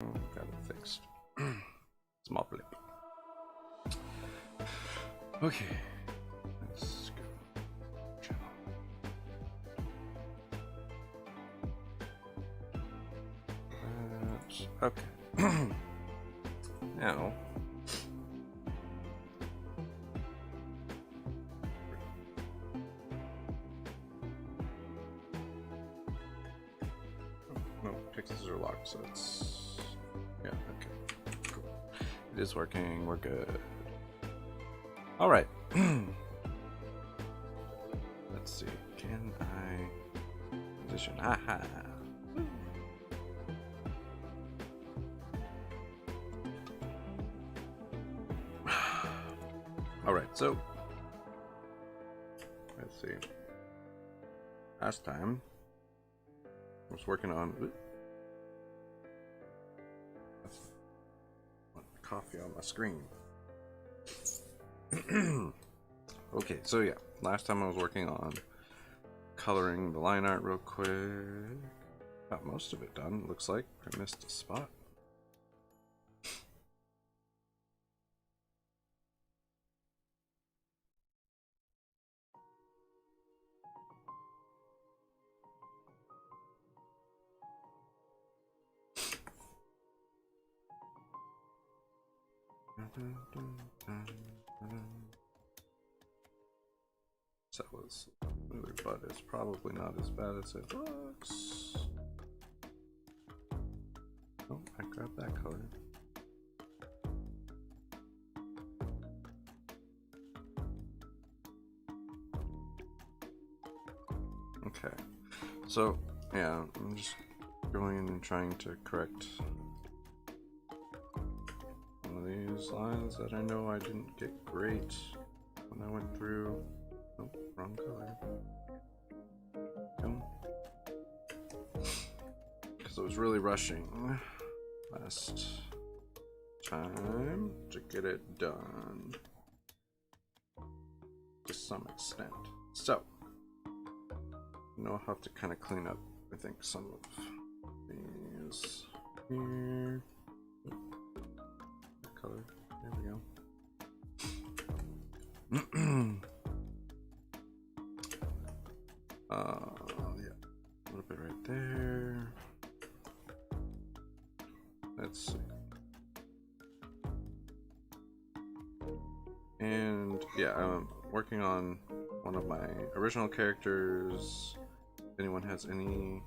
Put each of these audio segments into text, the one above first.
Oh, got it fixed. Small blip. Okay, let's go. Okay. Now. No, pixels are locked, so it's. Yeah, okay. Cool. It is working, we're good. Alright. Let's see. Can I position? Aha! Alright, so let's see. Last time I was working on coffee on my screen. Okay, so yeah, last time I was working on coloring the line art real quick. Got most of it done, looks like. I missed a spot. That was really, but it's probably not as bad as it looks. Oh, I grabbed that color. Okay, so yeah, I'm just going in and trying to correct one of these lines that I know I didn't get great when I went through. Oh, wrong color. Because I was really rushing last time to get it done to some extent. So, I'll have to kind of clean up, I think, some of these here. Color. There we go. Yeah, a little bit right there. Let's see. And yeah, I'm working on one of my original characters. If anyone has any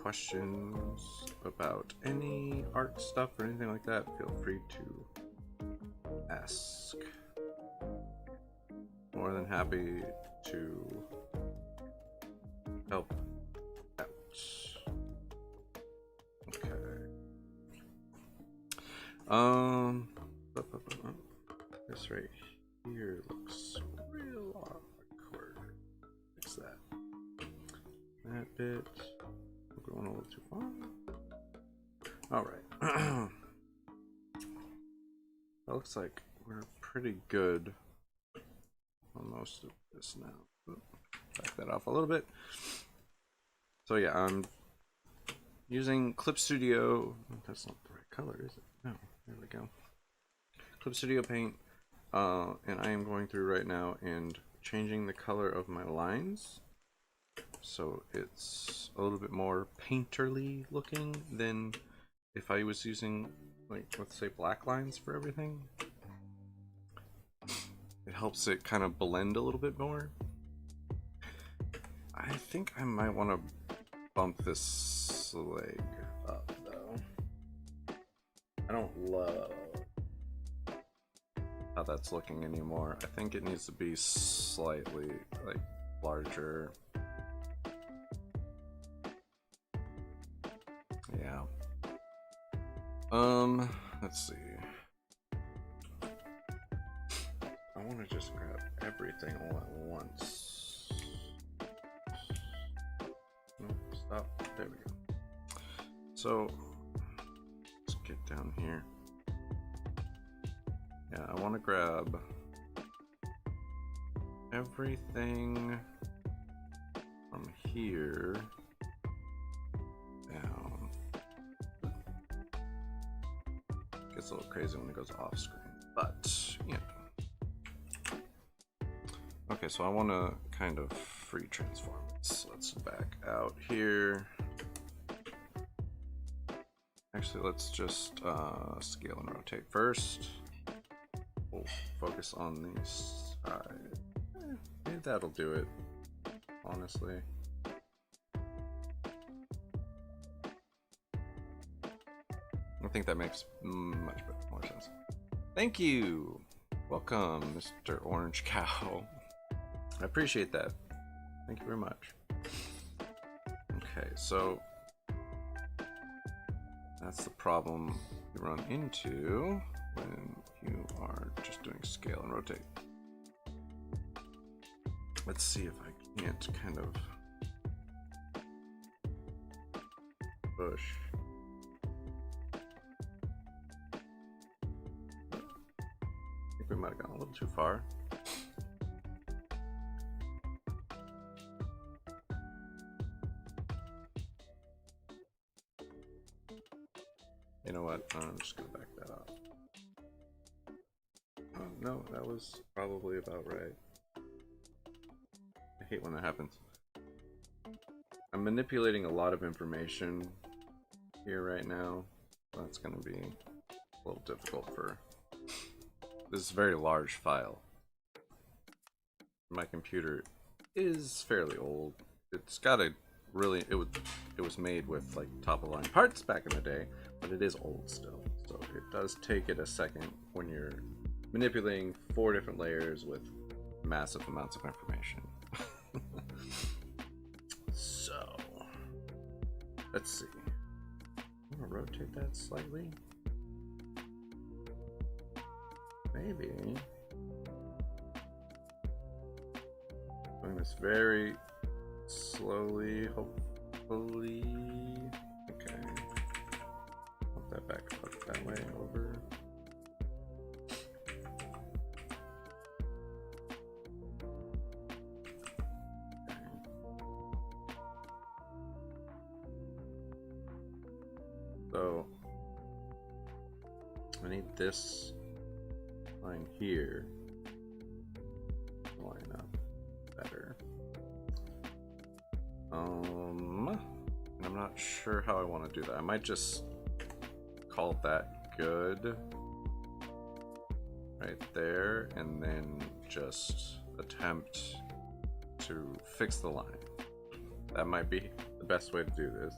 questions about any art stuff or anything like that, feel free to ask. More than happy to help out. Okay. This right here looks real awkward. Fix that. That bit. We're going a little too far. All right. That looks like we're pretty good on most of this now. Back that off a little bit. So yeah, I'm using Clip Studio. That's not the right color, is it? No, there we go. Clip Studio Paint, and I am going through right now and changing the color of my lines, so it's a little bit more painterly looking than if I was using, like, let's say black lines for everything. It helps it kind of blend a little bit more. I think I might want to bump this leg up though. I don't love how that's looking anymore. I think it needs to be slightly like larger. Yeah. Let's see. I want to just grab everything all at once. No, stop. There we go. So let's get down here. Yeah, I want to grab everything from here down. gets a little crazy when it goes off screen, but yeah. Okay, so I want to kind of free transform this. Let's back out here. Actually, let's just scale and rotate first. We'll focus on the side. Maybe that'll do it, honestly. I think that makes much more sense. Thank you! Welcome, Mr. Orange Cow. I appreciate that. Thank you very much. Okay, so that's the problem you run into when you are just doing scale and rotate. Let's see if I can't kind of push. I think we might have gone a little too far. You know what? I'm just gonna back that up. Oh, no, that was probably about right. I hate when that happens. I'm manipulating a lot of information here right now. That's gonna be a little difficult for this is a very large file. My computer is fairly old. It's got a really it was made with like top of the line parts back in the day, but it is old still. So it does take it a second when you're manipulating 4 different layers with massive amounts of information. So let's see. I'm gonna rotate that slightly. Maybe doing this very slowly, hopefully. Okay. Put that back up that way over. Okay. So I need this line here line up better. And I'm not sure how I want to do that. I might just call that good right there and then just attempt to fix the line. That might be the best way to do this.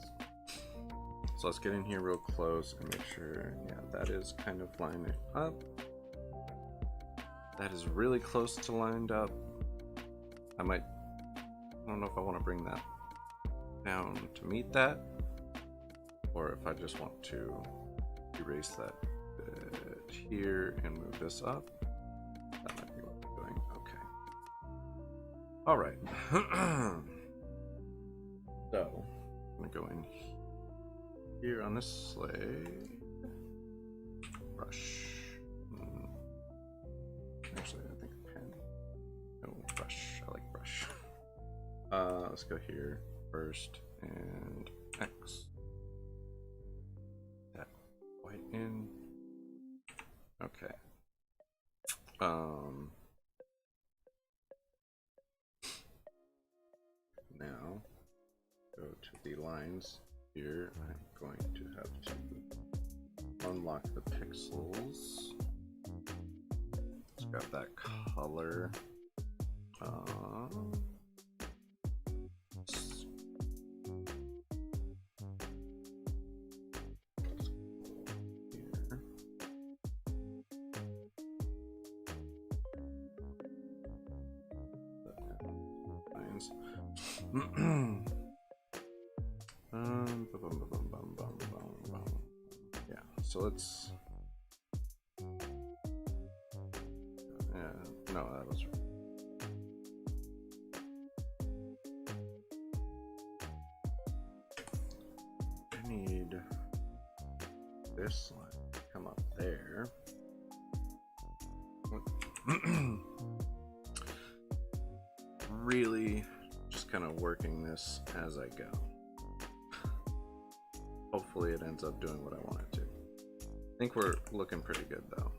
So let's get in here real close and make sure, yeah, that is kind of lining up. That is really close to lined up. I don't know if I want to bring that down to meet that, or if I just want to erase that bit here and move this up. That might be what I'm doing. Okay. All right. So I'm gonna go in here on this slate. Brush. Actually, I think pen. No, brush. I like brush. Let's go here first and X. That white in. Okay. Now go to the lines here. I'm going to have to unlock the pixels. Let's grab that color. Yeah, so let's. Yeah, no, that was. I need this line to come up there. Really just kind of working this as I go. Hopefully it ends up doing what I want it to. I think we're looking pretty good though.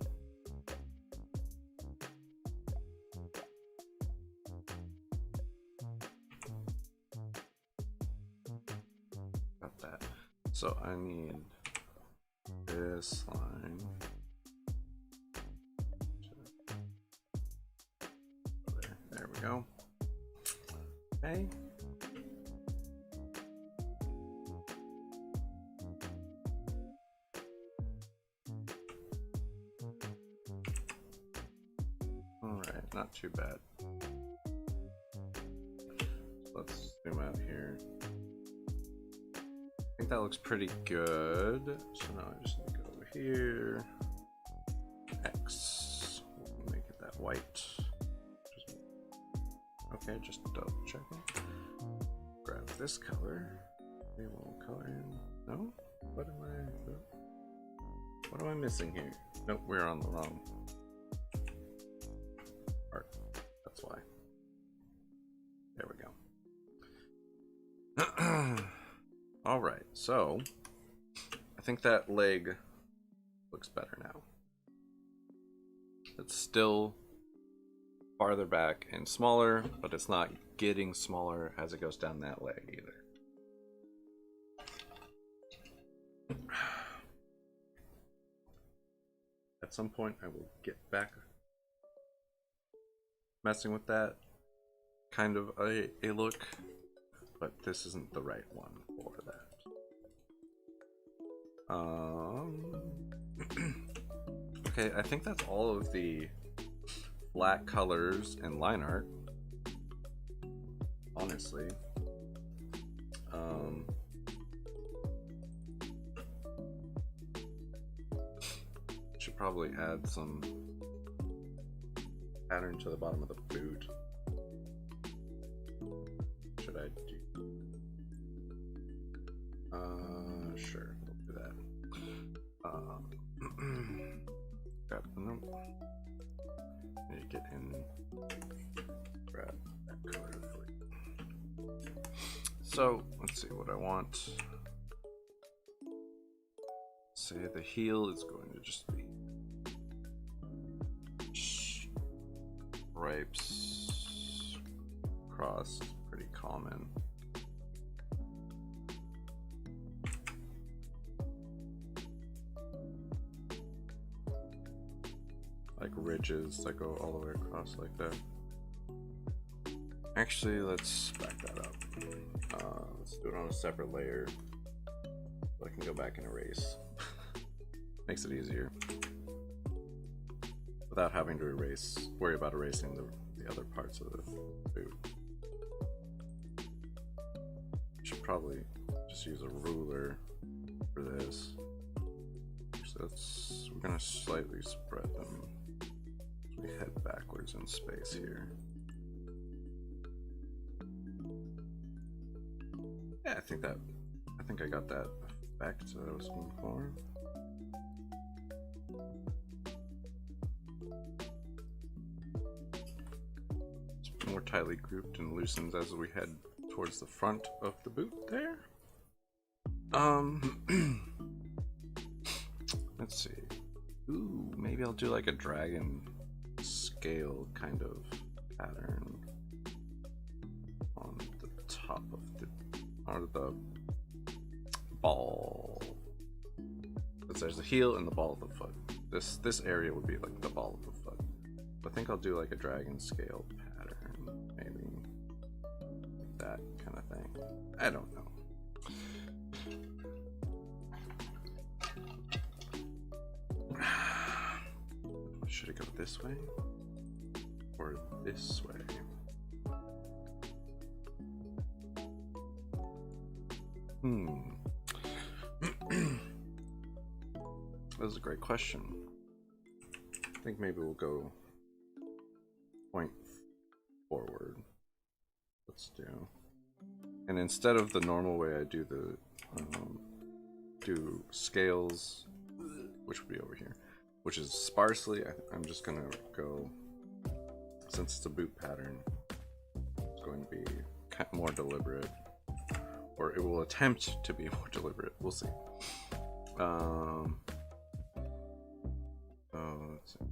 Got that. So I need this line. There we go. Okay. Alright, not too bad. Let's zoom out here. I think that looks pretty good. So now I just need to go over here. X. We'll make it that white. Okay, just double checking. Grab this color. Maybe we'll color in. No? What am I missing here? Nope, we're on the wrong part. That's why. There we go. Alright, so I think that leg looks better now. It's still farther back and smaller, but it's not getting smaller as it goes down that leg either. At some point I will get back messing with that kind of a look, but this isn't the right one for that. Okay, I think that's all of the black colors and line art, honestly. Should probably add some pattern to the bottom of the boot. Should I do? Sure, we'll do that. Grab the note. Need to get in. Grab that color. So let's see what I want. Say the heel is going to just be stripes across, pretty common. Like ridges that go all the way across like that. Actually, let's back that up. Let's do it on a separate layer so I can go back and erase. Makes it easier without having to worry about erasing the other parts of the boot. Should probably just use a ruler for this. So we're gonna slightly spread them. We head backwards in space here. Yeah, I think I got that effect that I was looking for. It's more tightly grouped and loosens as we head towards the front of the boot there. Let's see. Ooh, maybe I'll do like a dragon scale kind of pattern on the top of the ball. Because there's the heel and the ball of the foot. This area would be like the ball of the foot. I think I'll do like a dragon scale pattern, maybe that kind of thing. I don't know. Should it go this way or this way? That was a great question. I think maybe we'll go point forward. Let's do. And instead of the normal way I do the do scales, which would be over here, which is sparsely, I'm just gonna go, since it's a boot pattern, it's going to be more deliberate, or it will attempt to be more deliberate. We'll see. Let's see.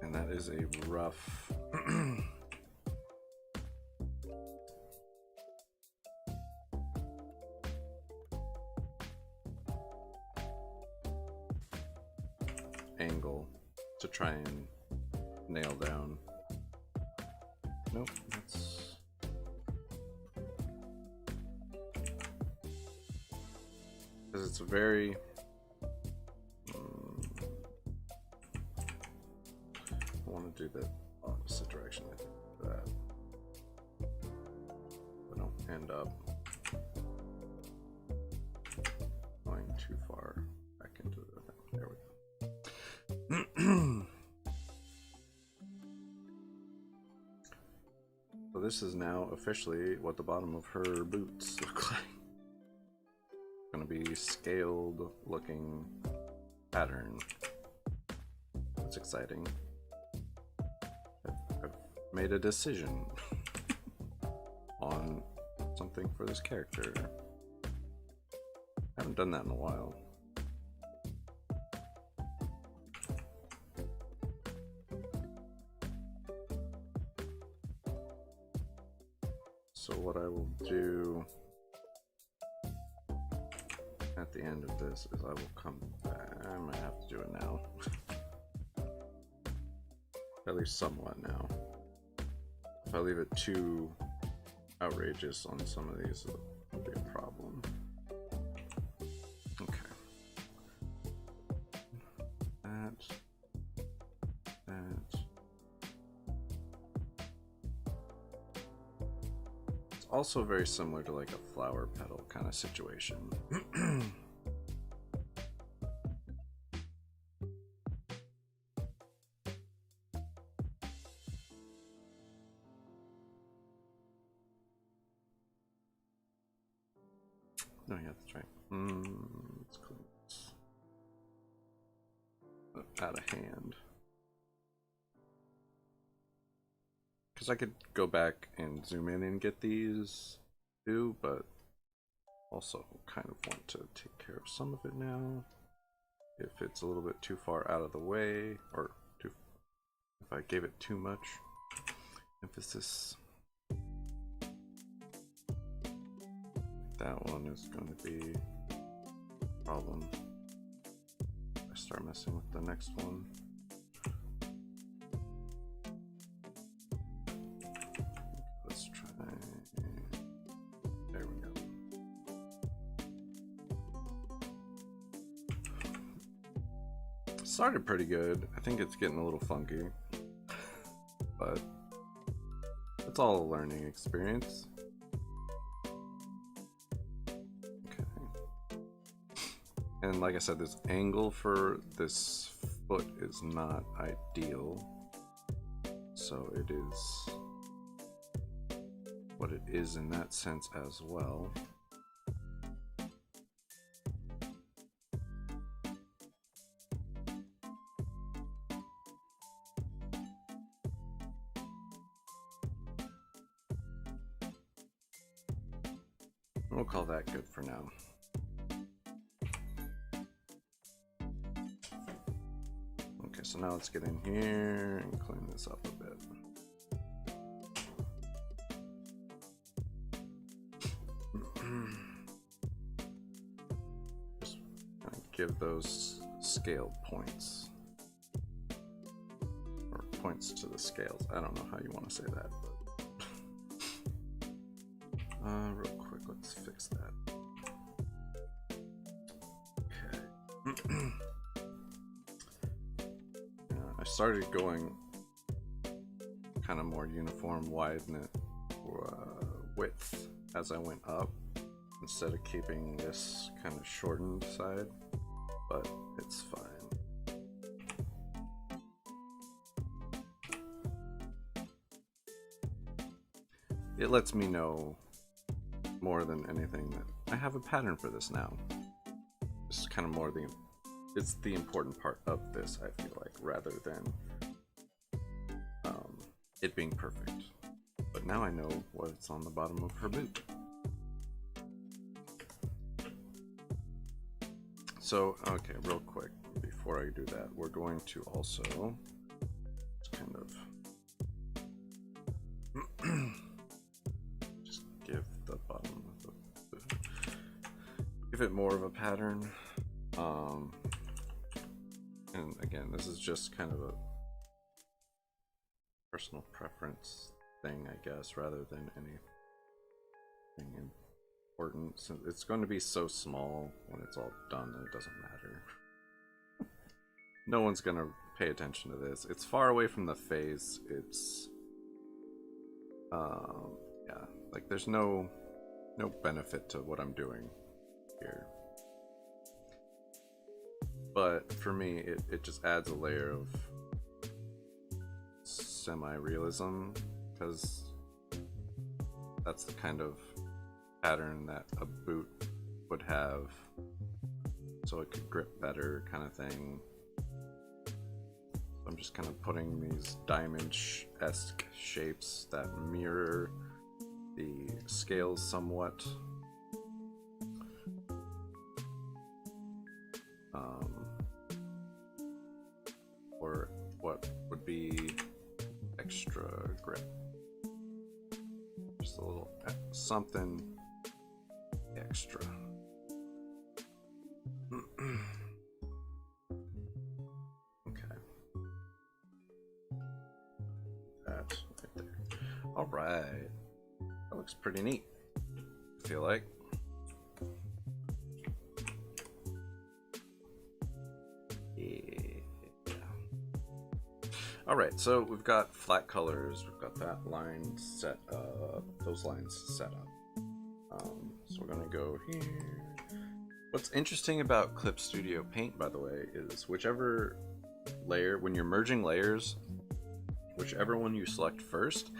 And that is a rough angle to try and nail down. Nope, that's because it's a very I want to do the opposite direction, I think, for that. But don't end up going too far back into the thing. There we go. So this is now officially what the bottom of her boots look like. Gonna be scaled looking pattern. That's exciting. I've made a decision on something for this character. I haven't done that in a while. So what I will do at the end of this is I will come back. I might have to do it now. At least somewhat now. If I leave it too outrageous on some of these, it'll be a problem. Okay. That. It's also very similar to like a flower petal kind of situation. No, yeah, that's right. Let's clean this. Out of hand. Because I could go back and zoom in and get these too, but also kind of want to take care of some of it now. If it's a little bit too far out of the way, or too, if I gave it too much emphasis. That one is going to be a problem. I start messing with the next one. Let's try. There we go. It started pretty good. I think it's getting a little funky, but it's all a learning experience. And like I said, this angle for this foot is not ideal. So it is what it is in that sense as well. We'll call that good for now. So now let's get in here and clean this up a bit. Just give those scale points, or points to the scales. I don't know how you want to say that, but real quick, let's fix that. Okay. I started going kind of more uniform width as I went up, instead of keeping this kind of shortened side, but it's fine. It lets me know more than anything that I have a pattern for this now. It's kind of more it's the important part of this, I feel like, rather than it being perfect. But now I know what's on the bottom of her boot. So, okay, real quick, before I do that, we're going to also kind of just give the bottom of give it more of a pattern. And again, this is just kind of a personal preference thing, I guess, rather than anything important. So it's going to be so small when it's all done that it doesn't matter. No one's gonna pay attention to this. It's far away from the face. It's yeah, like there's no benefit to what I'm doing here. But for me, it just adds a layer of semi-realism, because that's the kind of pattern that a boot would have, so it could grip better, kind of thing. I'm just kind of putting these diamond-esque shapes that mirror the scales somewhat. Or what would be extra grip. Just a little something extra. Okay. That right there. All right. That looks pretty neat, I feel like. Alright, so we've got flat colors, we've got that line set up, those lines set up. So we're gonna go here. What's interesting about Clip Studio Paint, by the way, is whichever layer, when you're merging layers, whichever one you select first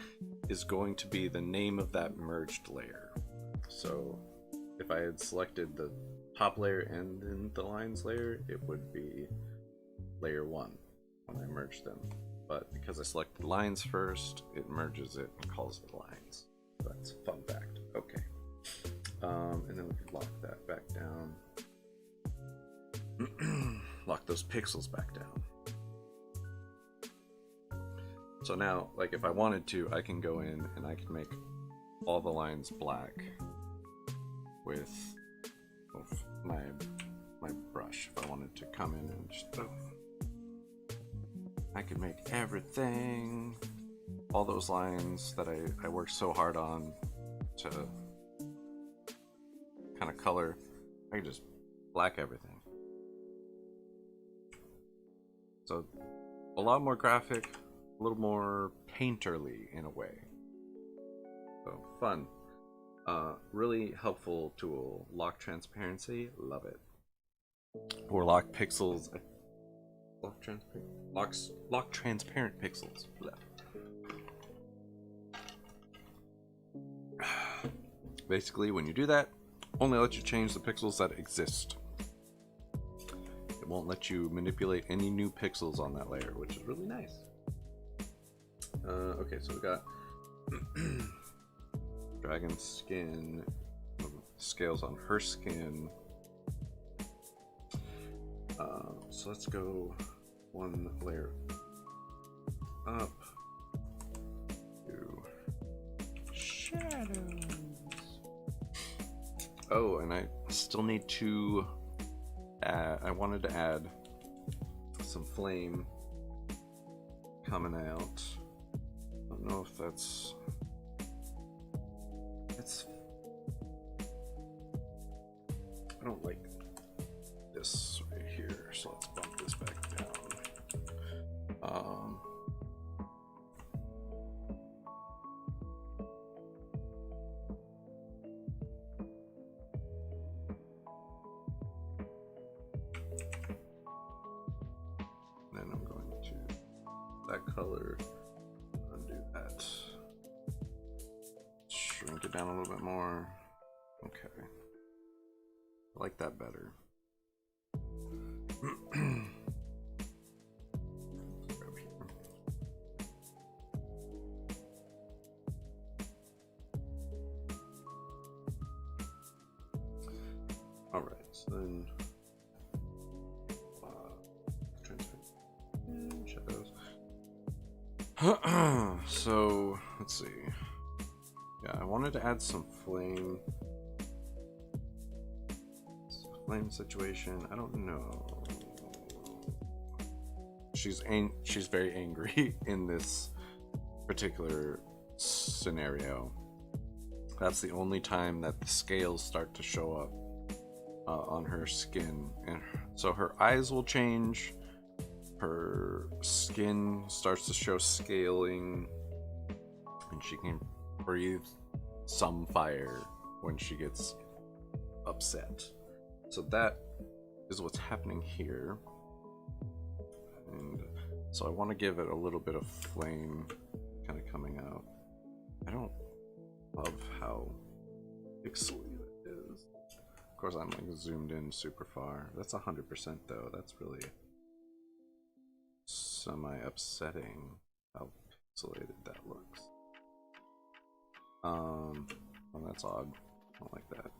is going to be the name of that merged layer. So if I had selected the top layer and then the lines layer, it would be layer 1 when I merge them. But because I selected lines first, it merges it and calls it lines. So that's a fun fact. Okay. And then we can lock that back down. Lock those pixels back down. So now, like if I wanted to, I can go in and I can make all the lines black with my brush. If I wanted to come in and just I could make everything, all those lines that I worked so hard on to kind of color, I could just black everything. So a lot more graphic, a little more painterly in a way. So fun. Really helpful tool. Lock transparency, love it. Or lock pixels. Lock transparent pixels. Basically, when you do that, only lets you change the pixels that exist. It won't let you manipulate any new pixels on that layer, which is really nice. Okay, so we got dragon skin, scales on her skin. So let's go one layer up to shadows. Oh, and I still need to add, I wanted to add some flame coming out. I don't know if that's I don't like this right here, so let's bump this back down. Then I'm going to that color, undo that, shrink it down a little bit more. Okay, I like that better. All right, so then So let's see. Yeah, I wanted to add some flame situation. I don't know. She's very angry in this particular scenario. That's the only time that the scales start to show up on her skin, and so her eyes will change. Her skin starts to show scaling, and she can breathe some fire when she gets upset. So that is what's happening here. And so I want to give it a little bit of flame kind of coming out. I don't love how pixely it is. Of course, I'm like zoomed in super far. That's 100% though. That's really semi-upsetting how pixelated that looks. Well, that's odd. I don't like that.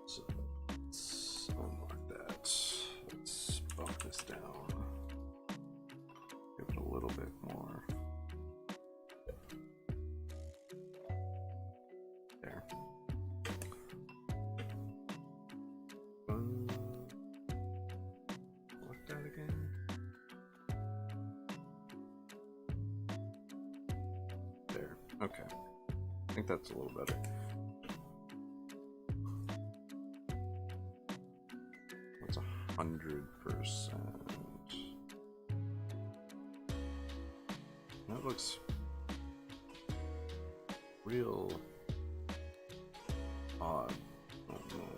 So let's unlock that. Let's bump this down. Give it a little bit more. There. Look that again. There. Okay. I think that's a little better. That's 100%. That looks real odd. I don't know.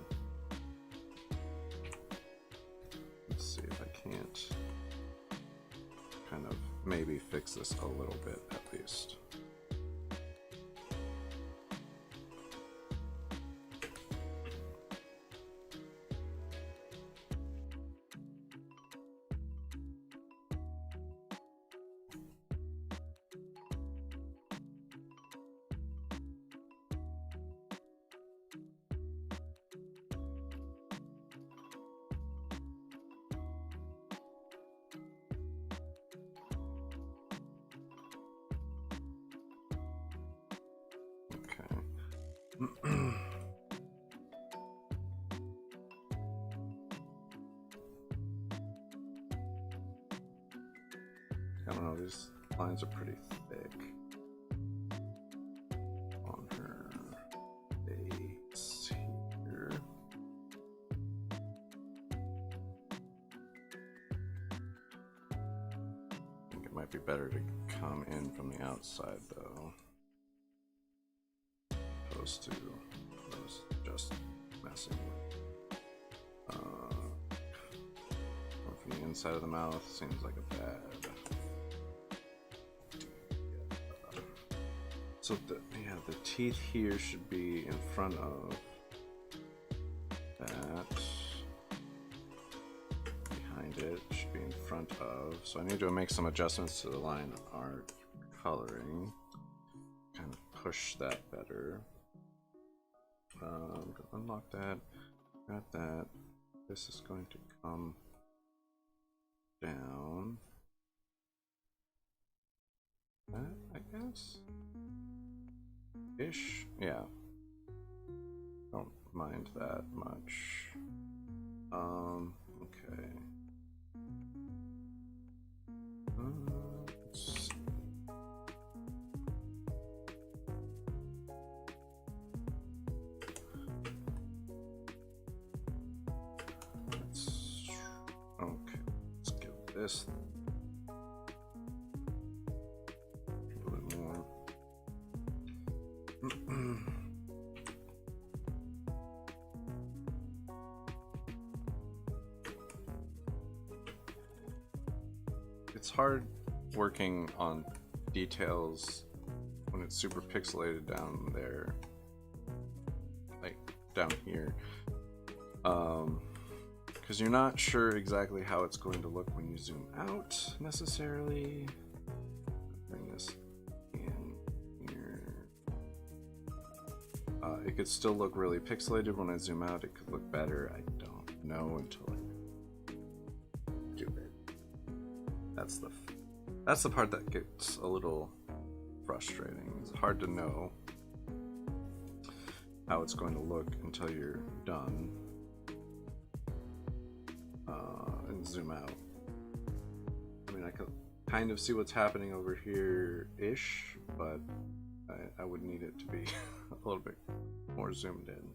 Let's see if I can't kind of maybe fix this a little bit at least. I don't know, these lines are pretty thick on her face here. I think it might be better to come in from the outside though, opposed to just messing with. From the inside of the mouth seems like a bad. So the teeth here should be in front of that. Behind it should be in front of. So I need to make some adjustments to the line art coloring. Kind of push that better. Unlock that. Got that. This is going to come down. That, I guess. Ish, yeah. Don't mind that much. Okay. Let's see. Okay. Let's give this a little bit more. It's hard working on details when it's super pixelated down there, like down here, because you're not sure exactly how it's going to look when you zoom out necessarily. Bring this it could still look really pixelated when I zoom out. It could look better. I don't know until I do it. That's the part that gets a little frustrating. It's hard to know how it's going to look until you're done and zoom out. I mean, I could kind of see what's happening over here-ish, but I would need it to be a little bit more zoomed in,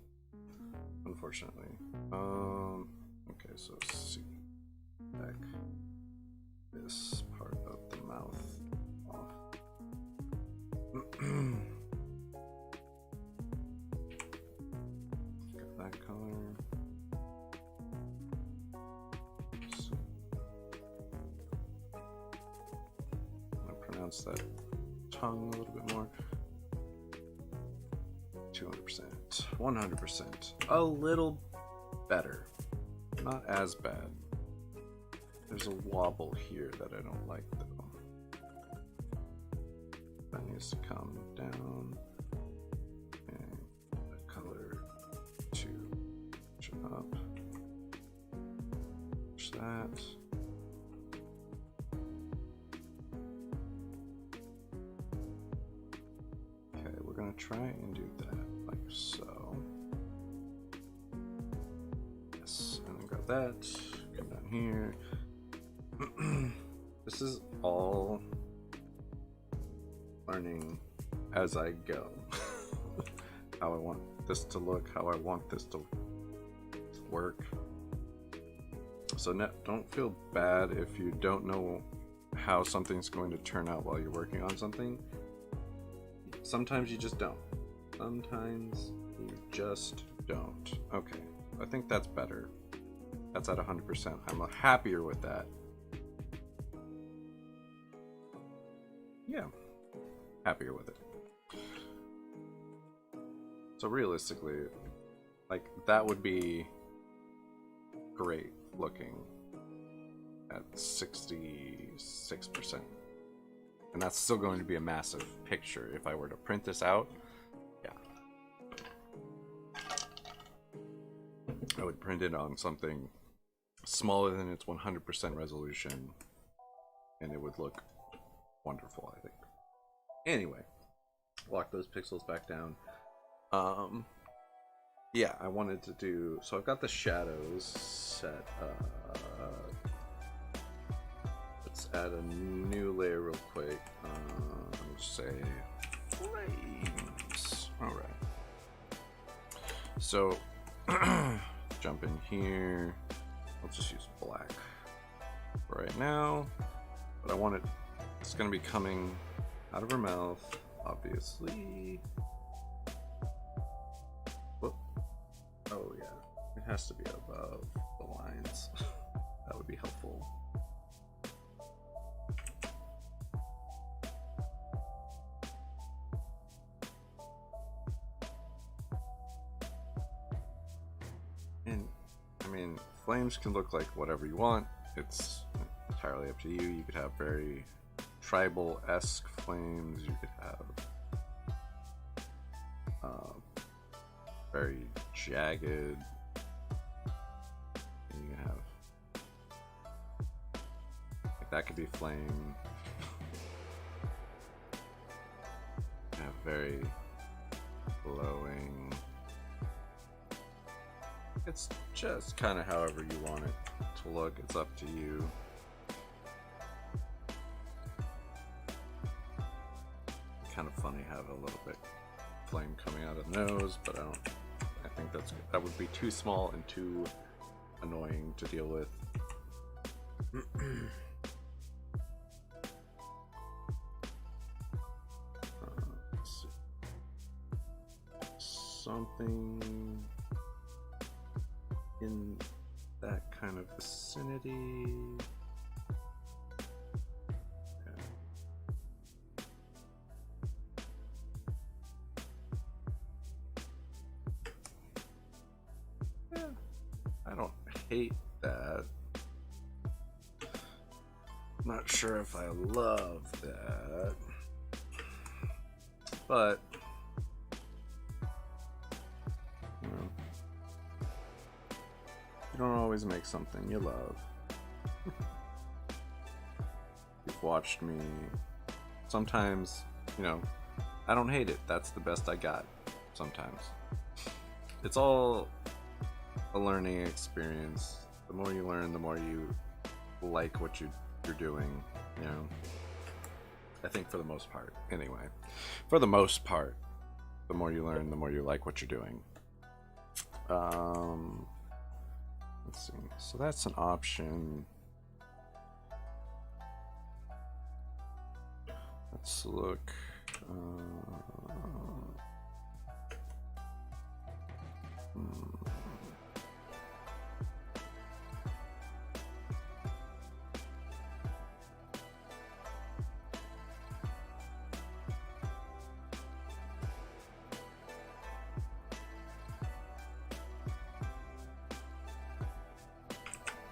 unfortunately. Okay, so see back this part of the mouth off. Got that color. So, I'm gonna pronounce that tongue a little bit more. 200%, 100%, a little better, not as bad. There's a wobble here that I don't like though. That needs to come down, and the color to push it up, push that. Okay, we're gonna try and do that like so. Yes, and I got that. Come down here. This is all learning as I go. How I want this to look, how I want this to work. So don't feel bad if you don't know how something's going to turn out while you're working on something. Sometimes you just don't. Sometimes you just don't. Okay, I think that's better. That's at 100%. I'm happier with that. Yeah, happier with it. So realistically, like that would be great looking at 66%. And that's still going to be a massive picture. If I were to print this out, yeah. I would print it on something smaller than its 100% resolution, and it would look wonderful, I think. Anyway, lock those pixels back down. Yeah, I wanted to do, so I've got the shadows set up. Let's add a new layer real quick. Just say flames. All right. So jump in here. I'll just use black for right now, but I want it. It's going to be coming out of her mouth, obviously. Whoop. Oh yeah, it has to be above the lines. That would be helpful. And I mean, flames can look like whatever you want. It's entirely up to you. You could have very tribal-esque flames. You could have very jagged. And you can have like that could be flame. You have very glowing. It's just kind of however you want it to look. It's up to you. Kind of funny have a little bit flame coming out of the nose, but I think that would be too small and too annoying to deal with. Let's see. Something in that kind of vicinity. I don't hate that. Not sure if I love that, but You don't always make something you love. You've watched me. Sometimes, you know, I don't hate it. That's the best I got. Sometimes. It's all a learning experience. The more you learn, the more you like what you're doing, you know. I think for the most part, anyway. For the most part, the more you learn, the more you like what you're doing. Let's see. So that's an option. Let's look.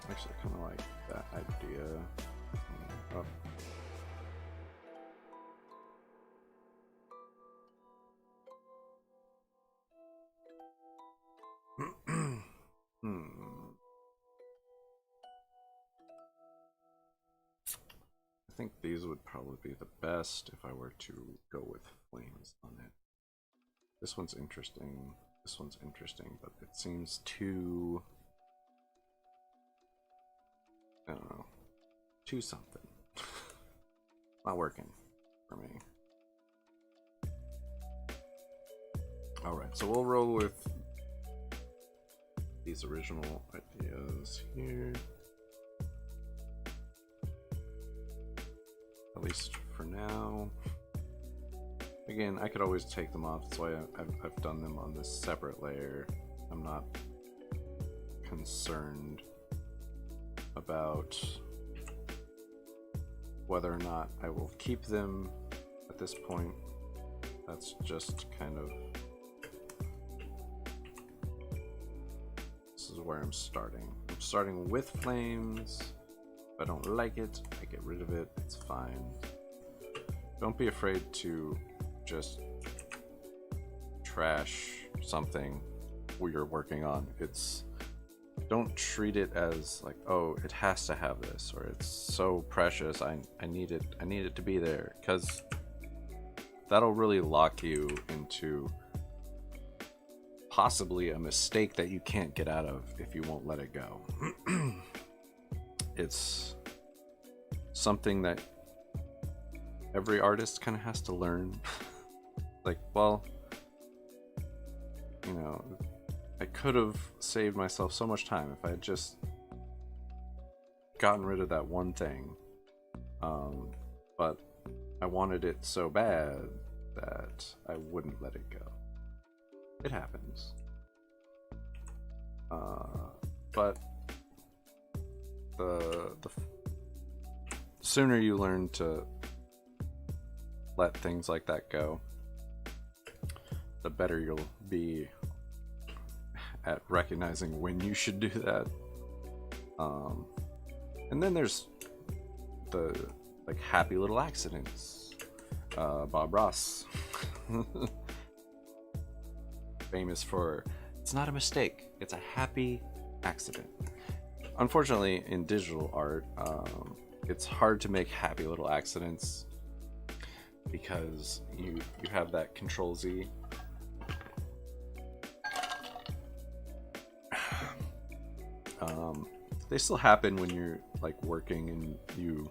Actually, I kind of like that idea. Oh. I think these would probably be the best if I were to go with flames on it. This one's interesting. This one's interesting, but it seems too... I don't know. Too something. Not working for me. Alright, so we'll roll with these original ideas here. At least for now. Again, I could always take them off. That's why I've done them on this separate layer. I'm not concerned about whether or not I will keep them at this point. That's just kind of... This is where I'm starting. I'm starting with flames. If I don't like it, I get rid of it. It's fine. Don't be afraid to just trash something you're working on. Don't treat it as like, oh, it has to have this, or it's so precious, I need it to be there, because that'll really lock you into possibly a mistake that you can't get out of if you won't let it go. It's something that every artist kind of has to learn. Like, well, you know, I could have saved myself so much time if I had just gotten rid of that one thing. But I wanted it so bad that I wouldn't let it go. It happens. But the sooner you learn to let things like that go, the better you'll be at recognizing when you should do that. And then there's the like happy little accidents. Bob Ross, famous for, it's not a mistake, it's a happy accident. Unfortunately, in digital art, it's hard to make happy little accidents because you have that Control Z. They still happen when you're like working and you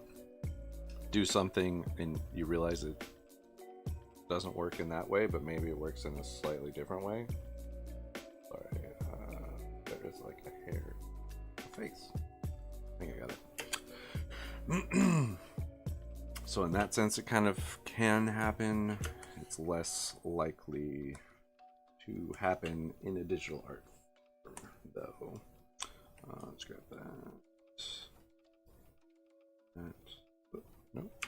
do something and you realize it doesn't work in that way, but maybe it works in a slightly different way. Sorry, there is like a hair face. I think I got it. So in that sense, it kind of can happen. It's less likely to happen in a digital art, though. Let's grab that. Oh, nope.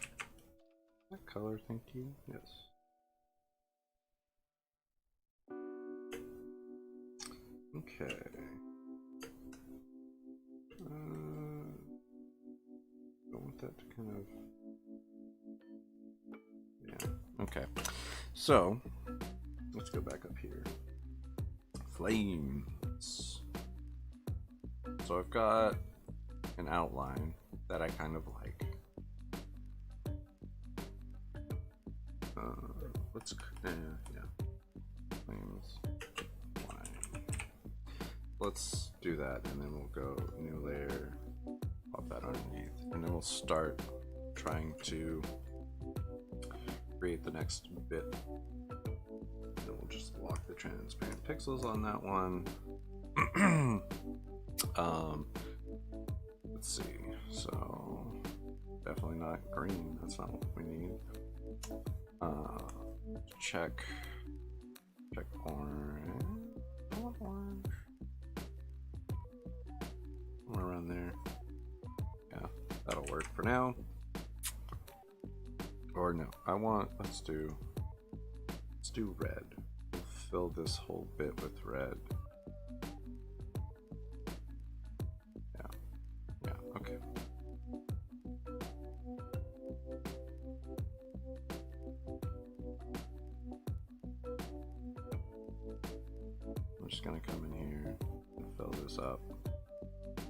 That color, thank you. Yes. Okay. Don't want that to kind of... Yeah. Okay. So, let's go back up here. Flames. So I've got an outline that I kind of like. Let's yeah. Flames. Line. Let's do that, and then we'll go new layer. Pop that underneath, and then we'll start trying to create the next bit. And we'll just lock the transparent pixels on that one. Let's see. So definitely not green. That's not what we need. Check orange. I want orange. Somewhere around there. Yeah, that'll work for now. Or no, let's do red. We'll fill this whole bit with red. Yeah, okay. I'm just gonna come in here and fill this up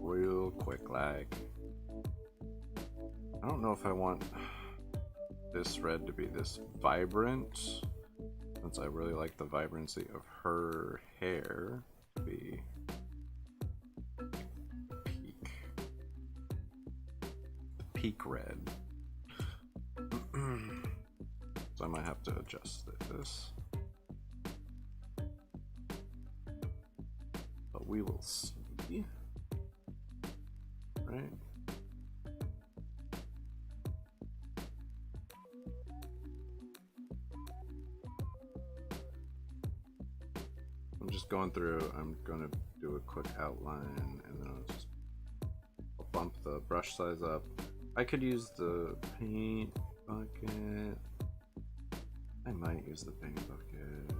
real quick like. I don't know if I want this red to be this vibrant, since I really like the vibrancy of her hair to be peak red. So I might have to adjust this, but we will see, right? I'm just going through, I'm going to do a quick outline, and then I'll bump the brush size up. I could use the paint bucket. I might use the paint bucket.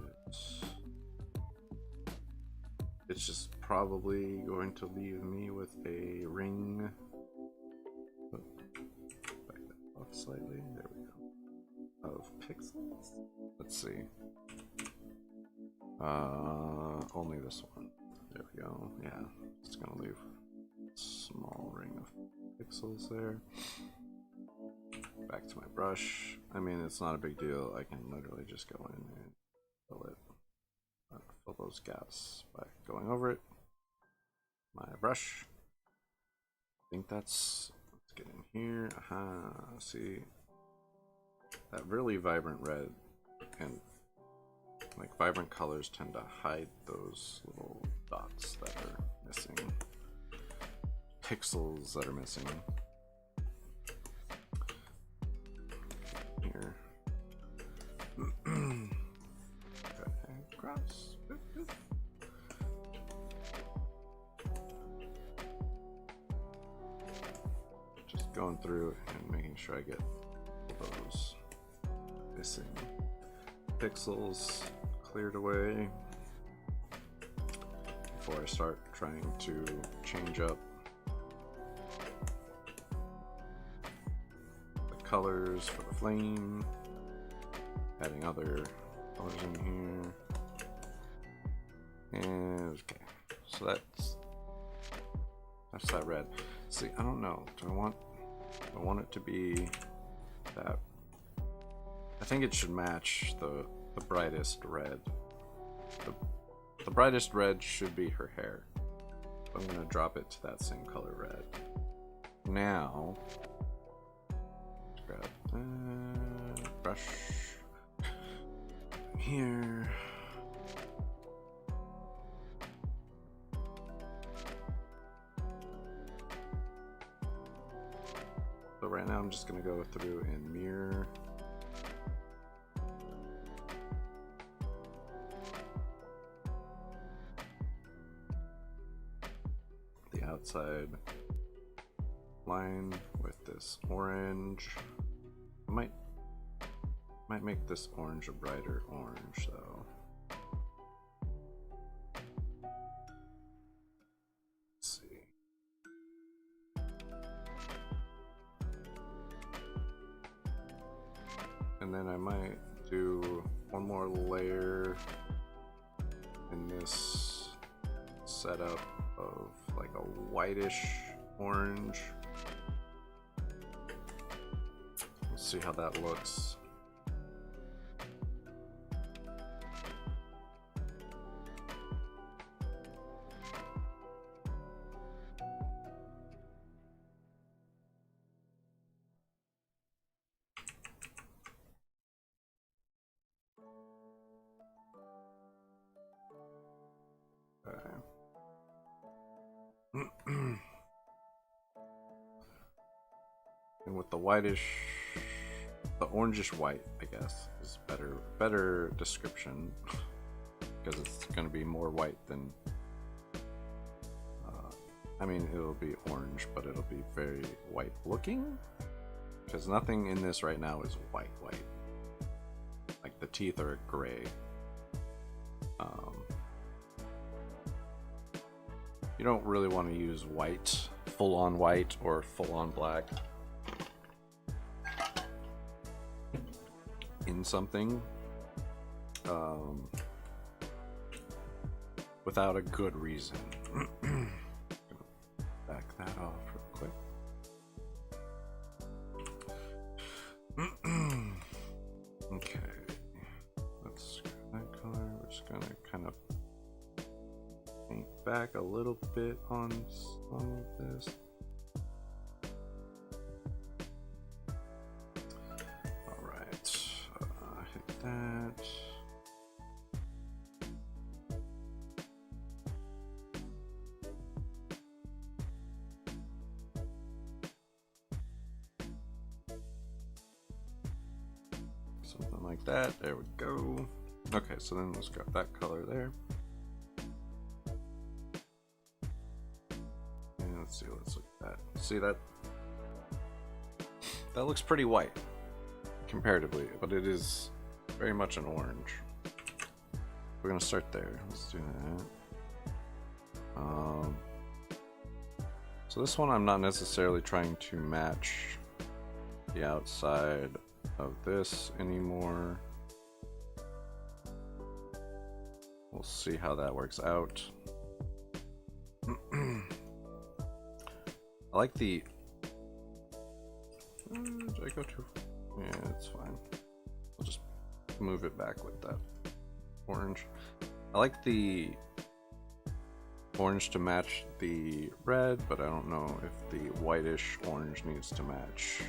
It's just probably going to leave me with a ring. Back that off slightly. There we go. Of pixels. Let's see. Only this one. There we go. Yeah, it's gonna leave a small ring of pixels there. Back to my brush. I mean, it's not a big deal. I can literally just go in and fill it. Fill those gaps by going over it. My brush. I think that's. Let's get in here. Aha. See that really vibrant red and like vibrant colors tend to hide those little dots that are missing, pixels that are missing here. Okay, cross. Just going through and making sure I get those missing pixels cleared away before I start trying to change up the colors for the flame, adding other colors in here. And okay, so that's that red. See, I don't know. Do I want it to be that? I think it should match the brightest red. The brightest red should be her hair. I'm gonna drop it to that same color red. Now, let's grab brush here. So right now I'm just gonna go through and mirror the outside line with this orange. I might make this orange a brighter orange though. Let's see. And then I might do one more layer in this setup of like a whitish orange. Let's see how that looks. And with the whitish, the orangish white, I guess, is better description, because it's going to be more white than, I mean, it'll be orange, but it'll be very white looking, because nothing in this right now is white. Like the teeth are gray. You don't really want to use white, full-on white or full-on black in something without a good reason. Back that off real quick. Okay, let's get that color. We're just gonna kind of paint back a little bit on some of this. All right, hit that. Something like that. There we go. Okay, so then let's grab that color there. And let's see, let's look at that. See that? That looks pretty white comparatively, but it is very much an orange. We're gonna start there. Let's do that. So this one I'm not necessarily trying to match the outside of this anymore. We'll see how that works out. I like the... did I go too... Yeah, it's fine. I'll just move it back with that orange. I like the orange to match the red, but I don't know if the whitish orange needs to match.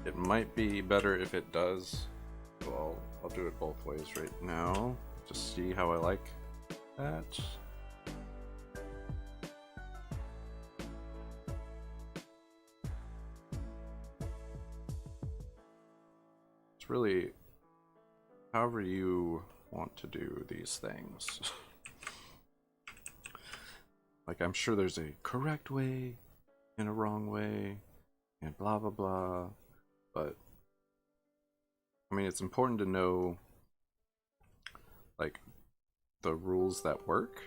It might be better if it does. Well, I'll do it both ways right now. Just see how I like that. It's really however you want to do these things. Like, I'm sure there's a correct way and a wrong way and blah blah blah, but I mean, it's important to know like the rules that work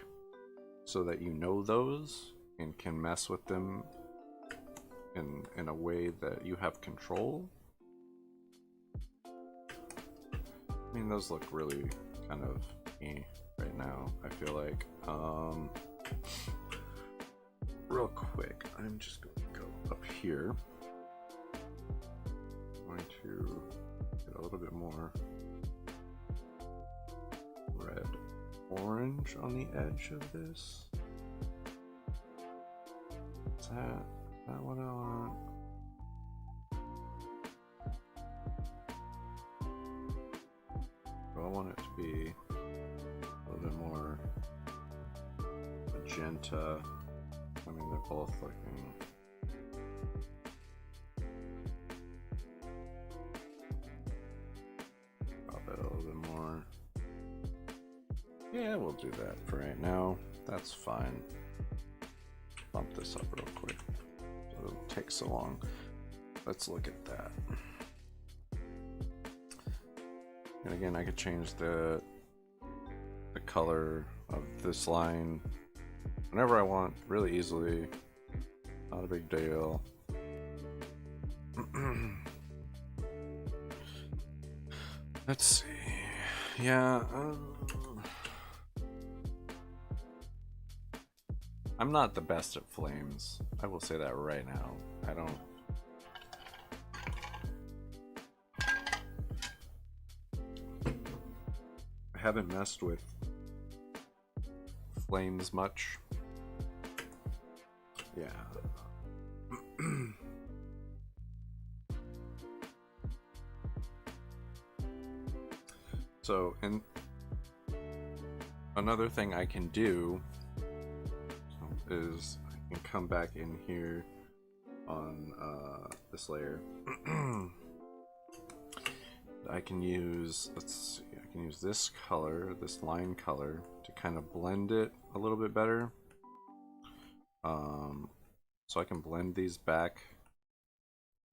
so that you know those and can mess with them in a way that you have control. I mean, those look really kind of right now, I feel like. Real quick, I'm just going to go up here. I'm going to get a little bit more red orange on the edge of this. Is that what I want? Do I want it to be a little bit more magenta? I mean, they're both looking... Drop it a little bit more. Yeah, we'll do that for right now. That's fine. Bump this up real quick so it doesn't take so long. Let's look at that. And again, I could change the color of this line whenever I want, really easily. Not a big deal. Let's see. Yeah. I'm not the best at flames. I will say that right now. I haven't messed with flames much. Yeah. So, and another thing I can do is I can come back in here on this layer. I can use, let's see, I can use this color, this line color, to kind of blend it a little bit better. So I can blend these back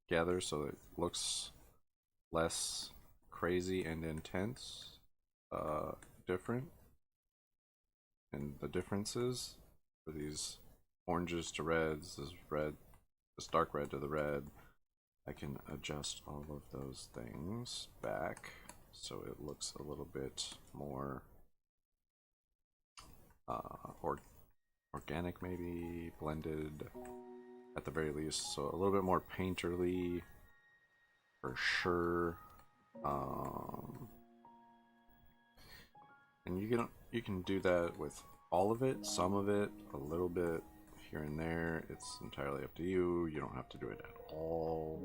together so it looks less crazy and intense, different. And the differences for these oranges to reds, this dark red to the red, I can adjust all of those things back so it looks a little bit more organic, maybe blended at the very least, so a little bit more painterly for sure. And you can do that with all of it, some of it, a little bit here and there. It's entirely up to you. You don't have to do it at all.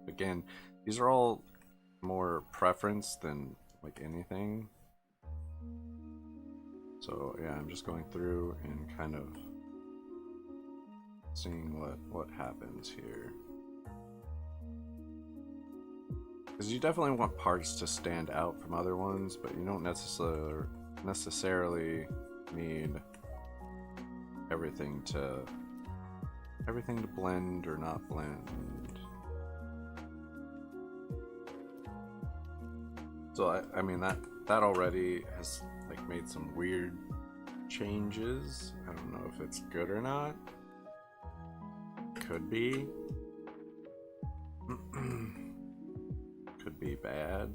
Again, these are all more preference than like anything. So yeah, I'm just going through and kind of seeing what happens here. Because you definitely want parts to stand out from other ones, but you don't necessarily need everything to blend or not blend. So I mean that already has like made some weird changes. I don't know if it's good or not. Could be. Could be bad.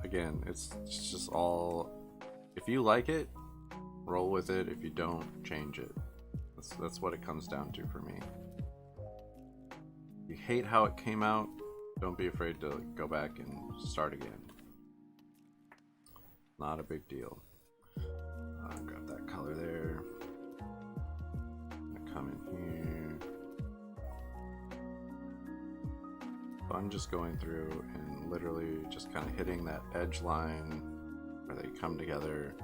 Again, it's just all, if you like it, roll with it. If you don't, change it. That's what it comes down to for me. If you hate how it came out, don't be afraid to go back and start again. Not a big deal. Grab that color there. Come in here. So I'm just going through and literally just kind of hitting that edge line where they come together.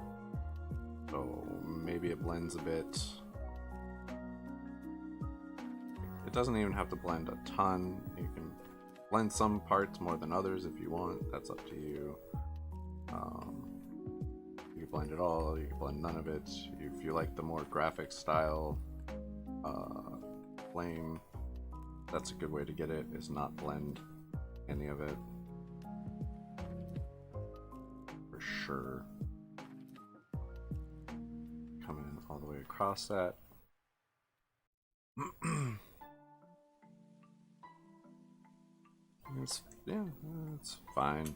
So maybe it blends a bit. It doesn't even have to blend a ton. You can blend some parts more than others if you want. That's up to you. You can blend it all. You can blend none of it. If you like the more graphic style flame, that's a good way to get it, is not blend any of it. For sure. Coming all the way across that. It's fine.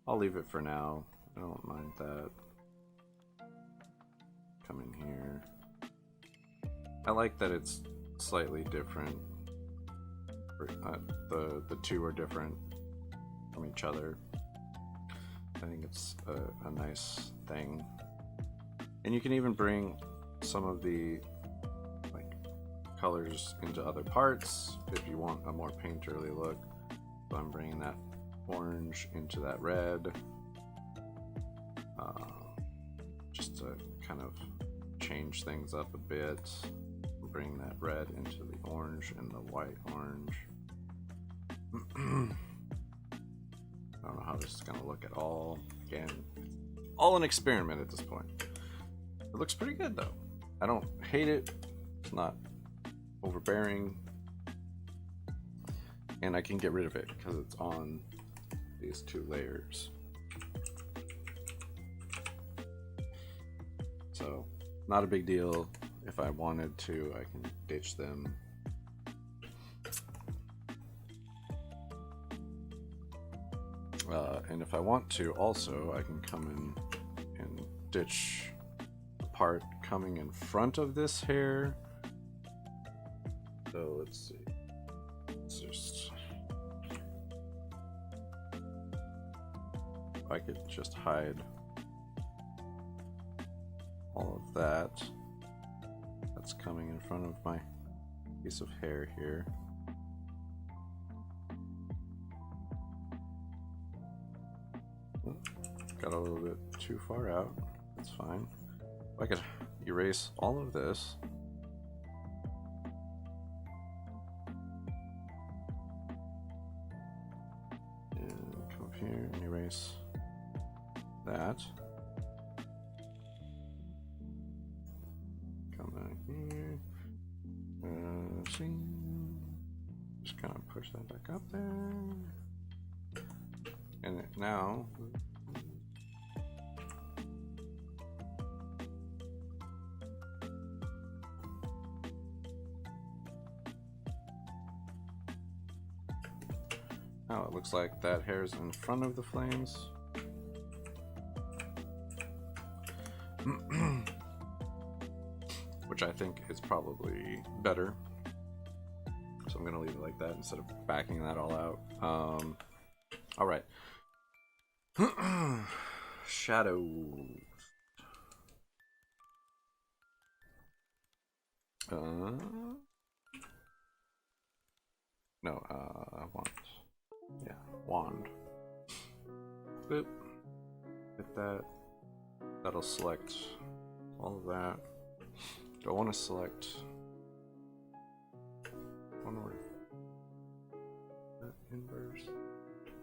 I'll leave it for now. I don't mind that. Come in here. I like that it's slightly different. The two are different from each other. I think it's a nice thing. And you can even bring some of the like colors into other parts if you want a more painterly look. So I'm bringing that orange into that red, just to kind of change things up a bit. Bring that red into the orange and the white orange. I don't know how this is going to look at all. Again, all an experiment at this point. It looks pretty good though. I don't hate it. It's not overbearing. And I can get rid of it because it's on these two layers. So, not a big deal. If I wanted to, I can ditch them. And if I want to, also, I can come in and ditch part coming in front of this hair. So let's see. Let's just, I could just hide all of that. That's coming in front of my piece of hair here. Got a little bit too far out. That's fine. I could erase all of this. And come up here and erase that. Come back here. See? Just kind of push that back up there. And now, it looks like that hair's in front of the flames. Which I think is probably better. So I'm gonna leave it like that instead of backing that all out. All right. Shadows. No, wand. Yeah, wand. Boop. Hit that. That'll select all of that. Do I want to select one more? Inverse.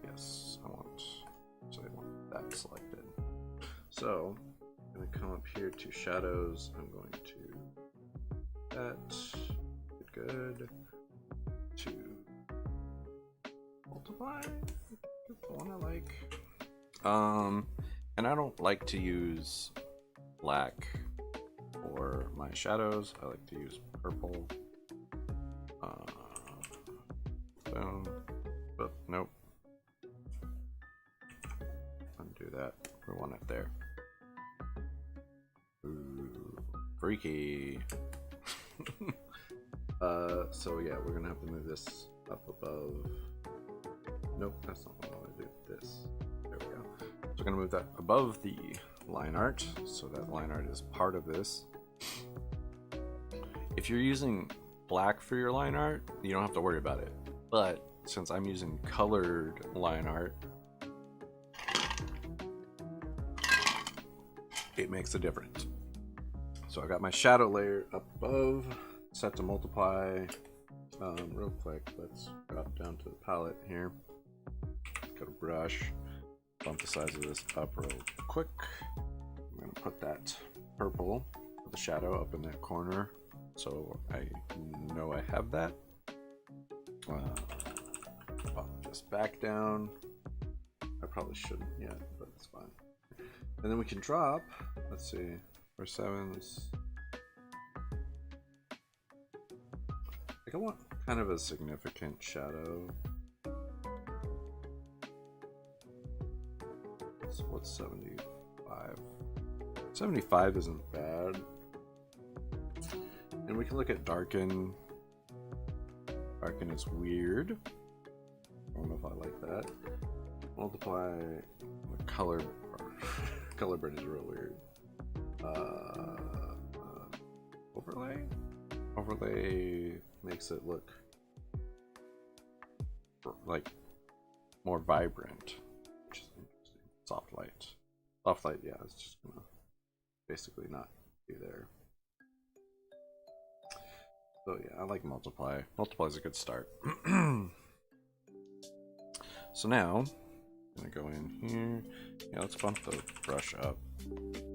Yes, I want. So I want that selected. So I'm going to come up here to shadows. I'm going to that. Good. To multiply. The one I like. And I don't like to use black for my shadows. I like to use purple. Boom. But nope. Undo that. We want it there. Ooh, freaky. So yeah, we're gonna have to move this up above. Nope, that's not what I want to do. This. There we go. So we're gonna move that above the line art, so that line art is part of this. If you're using black for your line art, you don't have to worry about it. But since I'm using colored line art, it makes a difference. So I got my shadow layer up above, set to multiply. Real quick, let's drop down to the palette here. Go to brush, bump the size of this up real quick. I'm gonna put that purple, the shadow, up in that corner, so I know I have that. Bump this back down. I probably shouldn't yet, but it's fine. And then we can drop. Let's see, for 7s. Like I want kind of a significant shadow. So what's 75? 75 isn't bad. And we can look at darken. Darken is weird. I don't know if I like that. Multiply the color. Color burn is real weird. Overlay? Overlay makes it look like more vibrant, which is interesting. Soft light. Soft light, yeah, it's just gonna basically not be there. So yeah, I like multiply. Multiply is a good start. So now, I'm gonna go in here. Yeah, let's bump the brush up.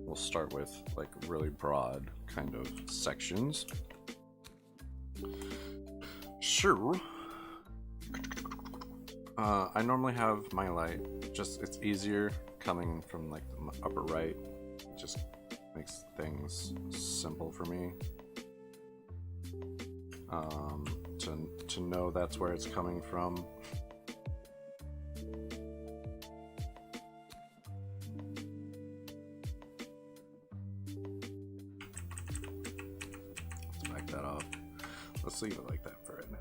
We'll start with like really broad kind of sections. Sure. I normally have my light, just it's easier coming from like the upper right. It just makes things simple for me. To know that's where it's coming from. let's leave it like that for right now.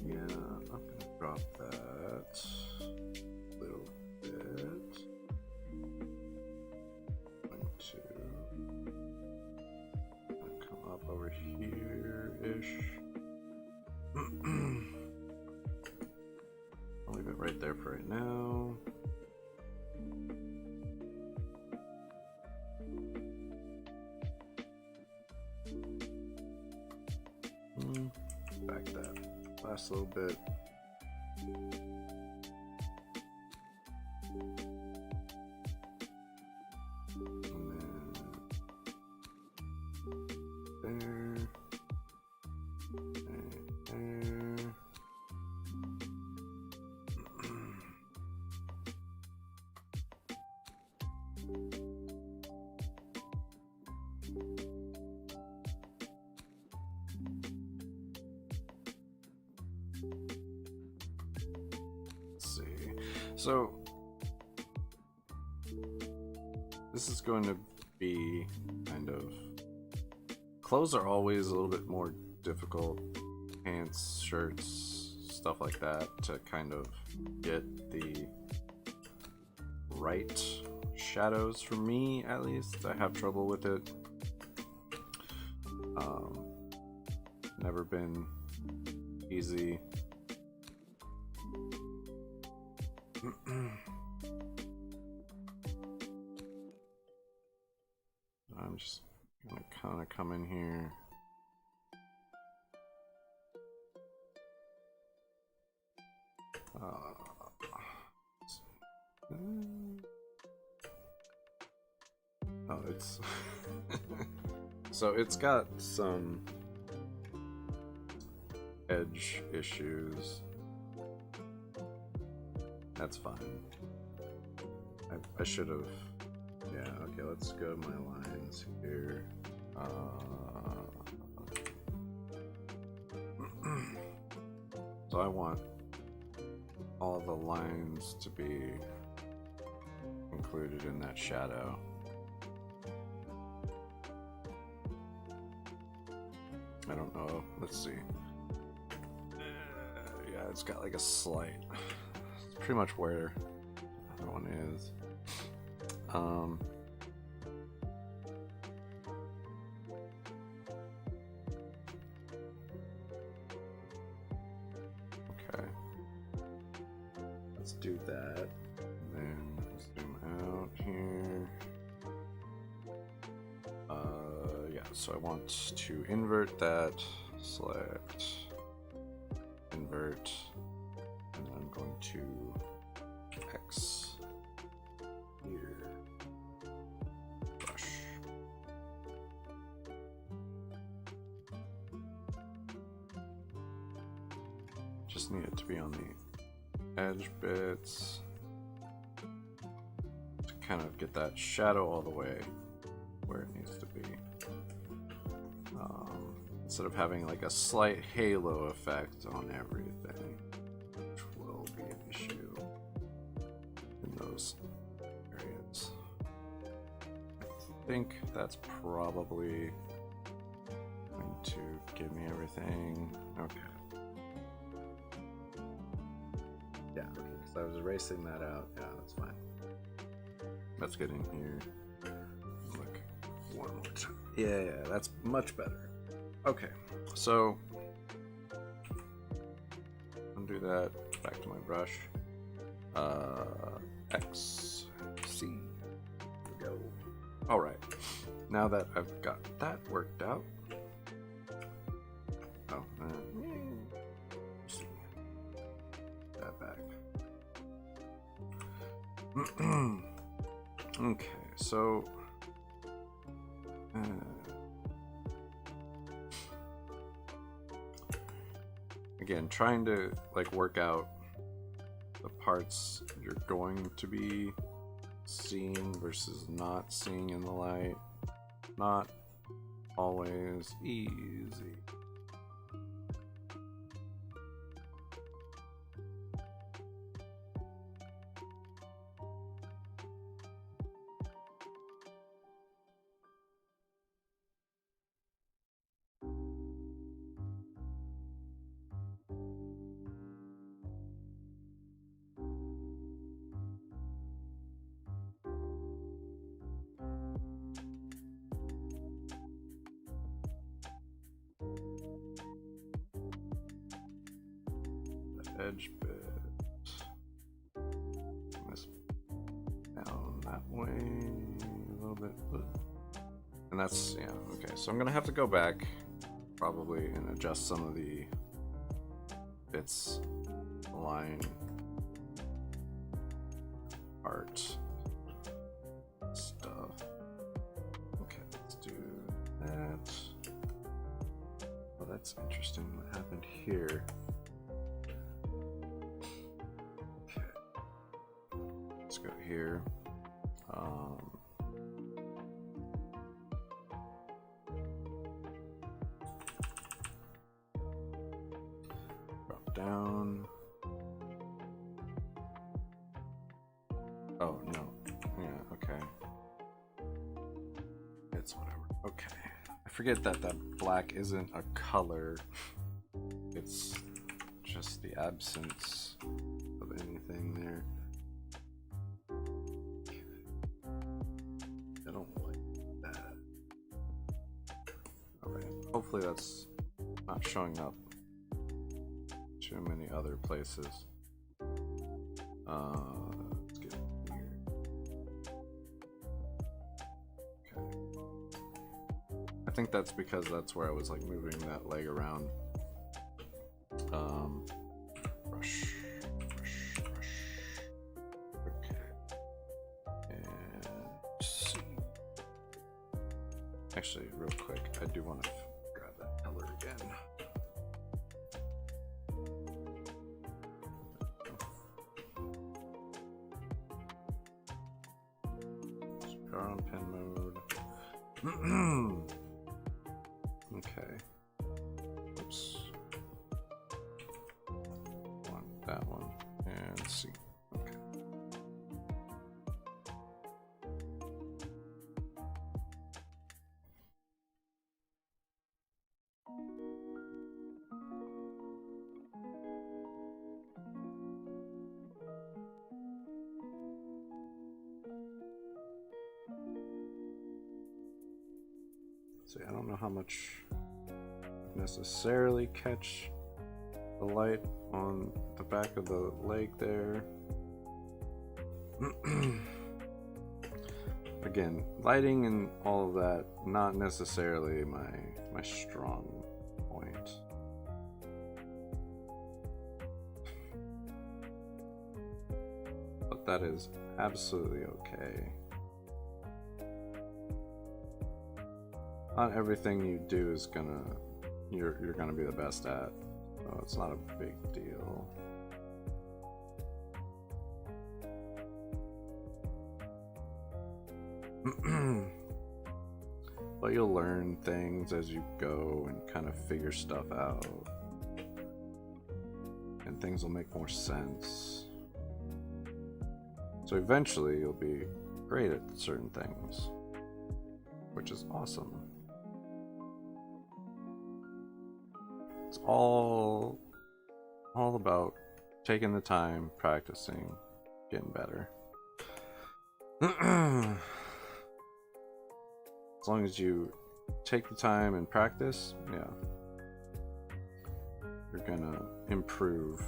Yeah, I'm gonna drop that a little bit. Going to come up over here-ish. I'll leave it right there for right now. Back that last little bit. And then there. And there. So this is going to be kind of, clothes are always a little bit more difficult, pants, shirts, stuff like that, to kind of get the right shadows. For me, at least, I have trouble with it. Never been easy. I'm just gonna kind of come in here. Oh, it's so it's got some edge issues. That's fine. I should have. Yeah, okay, let's go to my lines here. So I want all the lines to be included in that shadow. I don't know. Let's see. Yeah, it's got like a slight. It's pretty much where the other one is. Okay. Let's do that. And then zoom out here. Yeah, so I want to invert that, select, invert, and then I'm going to X here, brush. Just need it to be on the edge bits to kind of get that shadow all the way where it needs to be. Instead of having like a slight halo effect on everything, which will be an issue in those areas. I think that's probably going to give me everything. Okay. Yeah, okay, so I was erasing that out. Yeah, that's fine. Let's get in here. Look, one more time. Yeah, that's much better. Okay, so undo that, back to my brush. X, C, here we go. All right, now that I've got that worked out. Oh, see that back. Okay, so. Again, trying to like work out the parts you're going to be seeing versus not seeing in the light. Not always easy. edge bit. This down that way a little bit. And that's, yeah, okay. So I'm gonna have to go back probably and adjust some of the bits, line art stuff. Okay, let's do that. Well, that's interesting what happened here. Okay, let's go here. Drop down. Oh, no. Yeah, okay. It's whatever. Okay. I forget that that black isn't a color. It's just the absence of anything there. I don't like that. Alright. Hopefully that's not showing up too many other places. Let's get here. Okay. I think that's because that's where I was like moving that leg around. Brush. Okay. And see. Actually, real quick, I do want to grab that color again. Are on pen mode. Okay. Oops. That one. And C. Okay. See, I don't know how much necessarily catch the light on the back of the leg there. Again, lighting and all of that, not necessarily my strong point. But that is absolutely okay. Not everything you do is you're gonna be the best at, so it's not a big deal. But you'll learn things as you go and kind of figure stuff out, and things will make more sense. So eventually you'll be great at certain things, which is awesome. It's all about taking the time, practicing, getting better. As long as you take the time and practice, yeah, you're gonna improve.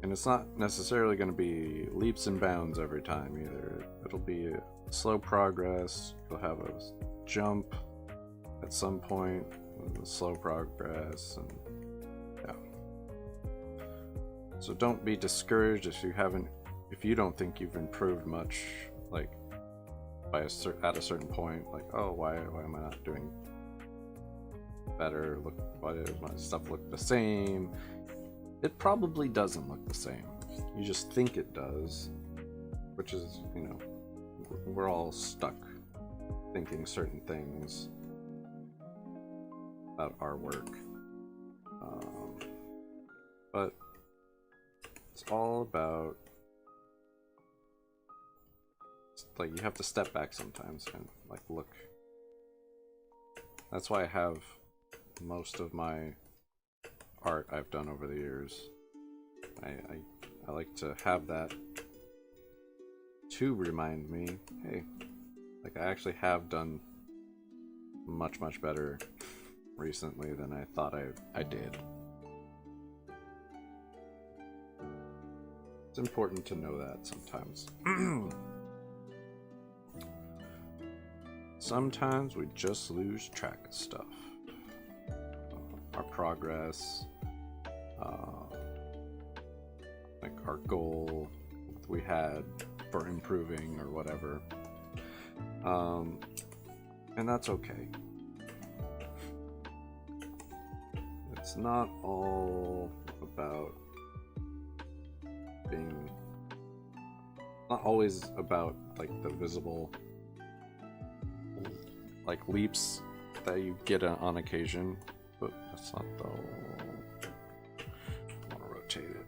And it's not necessarily gonna be leaps and bounds every time either. It'll be a slow progress. You'll have a jump at some point, slow progress, and yeah. So don't be discouraged if you don't think you've improved much, like at a certain point, like, oh, why am I not doing better? Why does my stuff look the same? It probably doesn't look the same. You just think it does, which is, you know, we're all stuck thinking certain things about our work. But it's all about, like, you have to step back sometimes and like look. That's why I have most of my art I've done over the years. I like to have that to remind me, hey, like I actually have done much better recently than I thought I did. It's important to know that sometimes. Sometimes we just lose track of stuff. Our progress, like our goal we had for improving or whatever. And that's okay. It's not all about being, not always about like the visible like leaps that you get on occasion, but that's not the whole. I want to rotate it.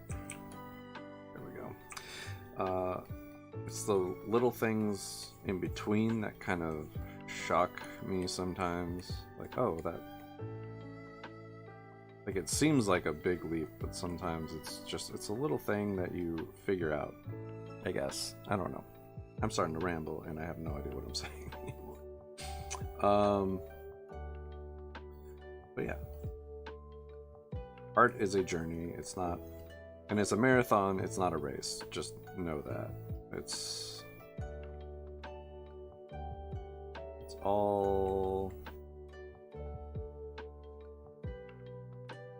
There we go. It's the little things in between that kind of shock me sometimes. Like, oh, that, like, it seems like a big leap, but sometimes it's a little thing that you figure out, I guess. I don't know. I'm starting to ramble and I have no idea what I'm saying anymore. But yeah. Art is a journey. It's not, and it's a marathon, it's not a race. Just know that. It's all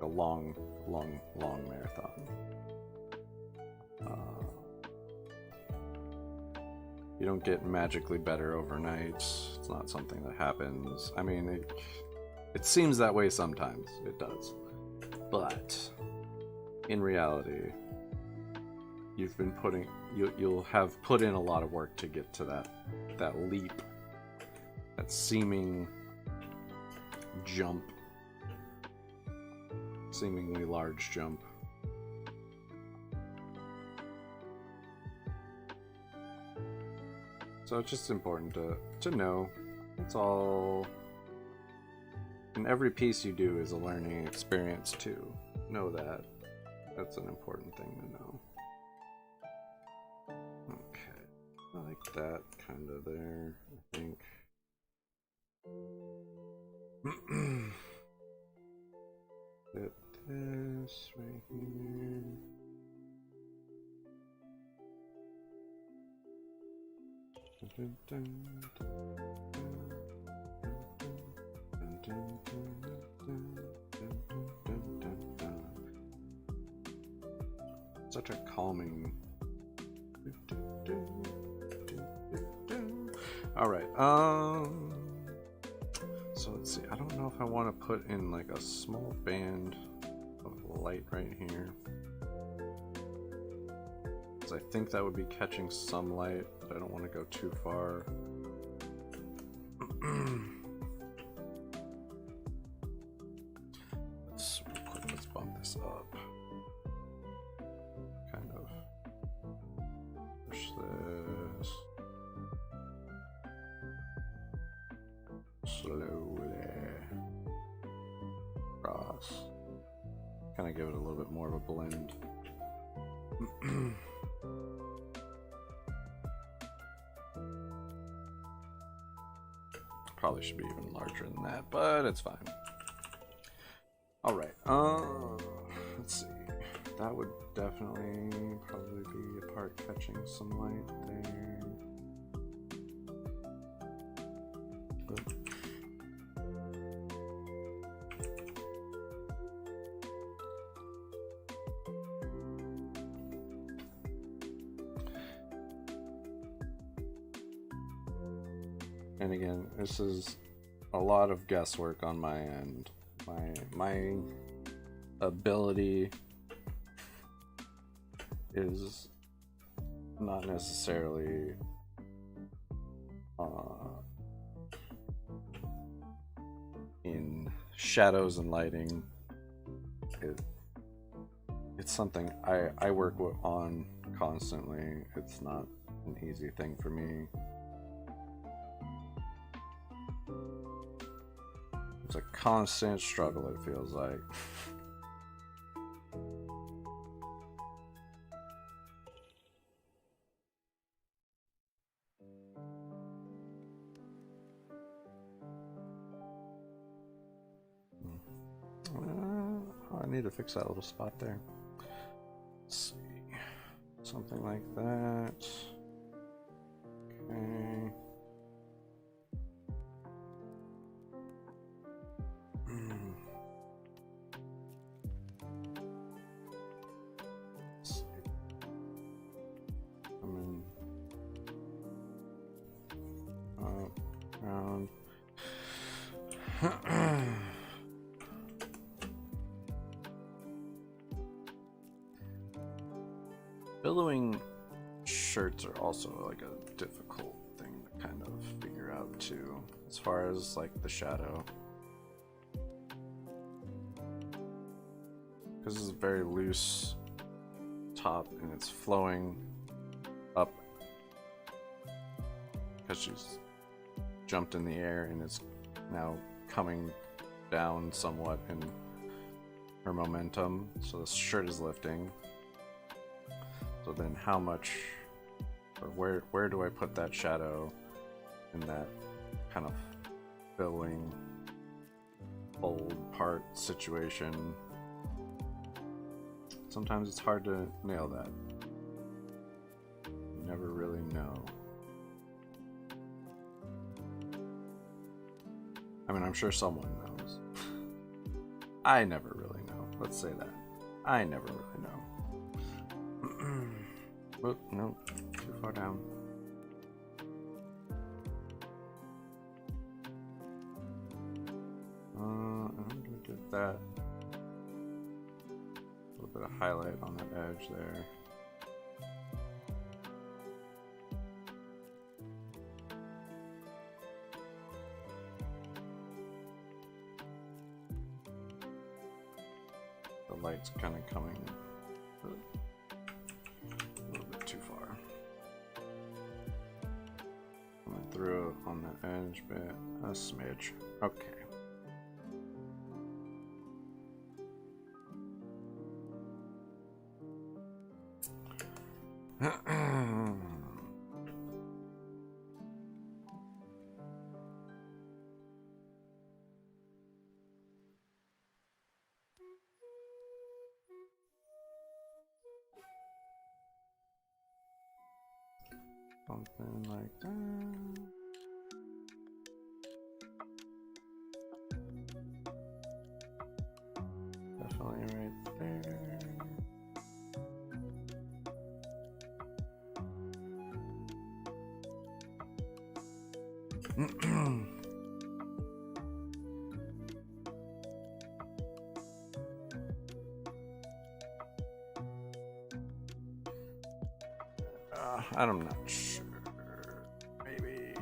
a long marathon. You don't get magically better overnight. It's not something that happens. I mean, it seems that way sometimes. It does. But in reality, you'll have put in a lot of work to get to that leap, that seeming jump, seemingly large jump. So it's just important to know. It's all, and every piece you do is a learning experience too. Know that. That's an important thing to know. Okay, I like that kind of there, I think. Get this right here. Such a calming. All right. So let's see. I don't know if I want to put in like a small band of light right here, because I think that would be catching some light, but I don't want to go too far. Let's bump this up. Kind of push this slowly across. Kind of give it a little bit more of a blend. Probably should be even larger than that, but it's fine. All right. Let's see. That would definitely probably be a part catching some light there. Good. And again, this is a lot of guesswork on my end. My ability is not necessarily in shadows and lighting. It's something I work on constantly. It's not an easy thing for me. It's a constant struggle, it feels like. need to fix that little spot there. Let's see. Something like that. Okay. Let's see. Come in. Up, around. Billowing shirts are also like a difficult thing to kind of figure out too, as far as like the shadow, because this is a very loose top and it's flowing up because she's jumped in the air and it's now coming down somewhat in her momentum, so the shirt is lifting. So then how much, or where do I put that shadow in that kind of billowing bold part situation? Sometimes it's hard to nail that. You never really know. I mean, I'm sure someone knows. I never really know. Let's say that. I never really know. Oh, no, too far down. I'm gonna get that. A little bit of highlight on that edge there. The light's kind of coming a little bit too far. Coming through on that edge bit, a smidge. Okay. Something like that. Definitely right there. I'm not sure. Maybe.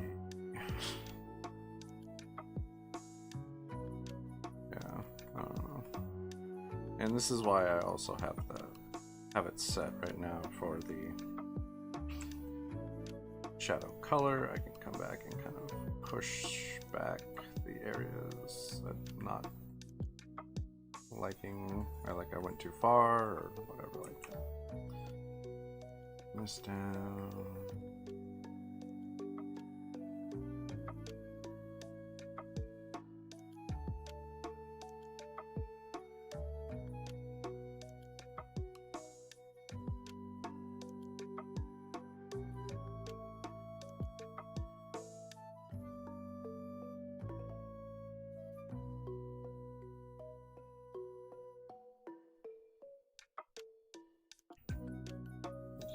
Yeah, I don't know. And this is why I also have it set right now for the shadow color. I can come back and kind of push back the areas that I'm not liking, or like I went too far or whatever like that. This down.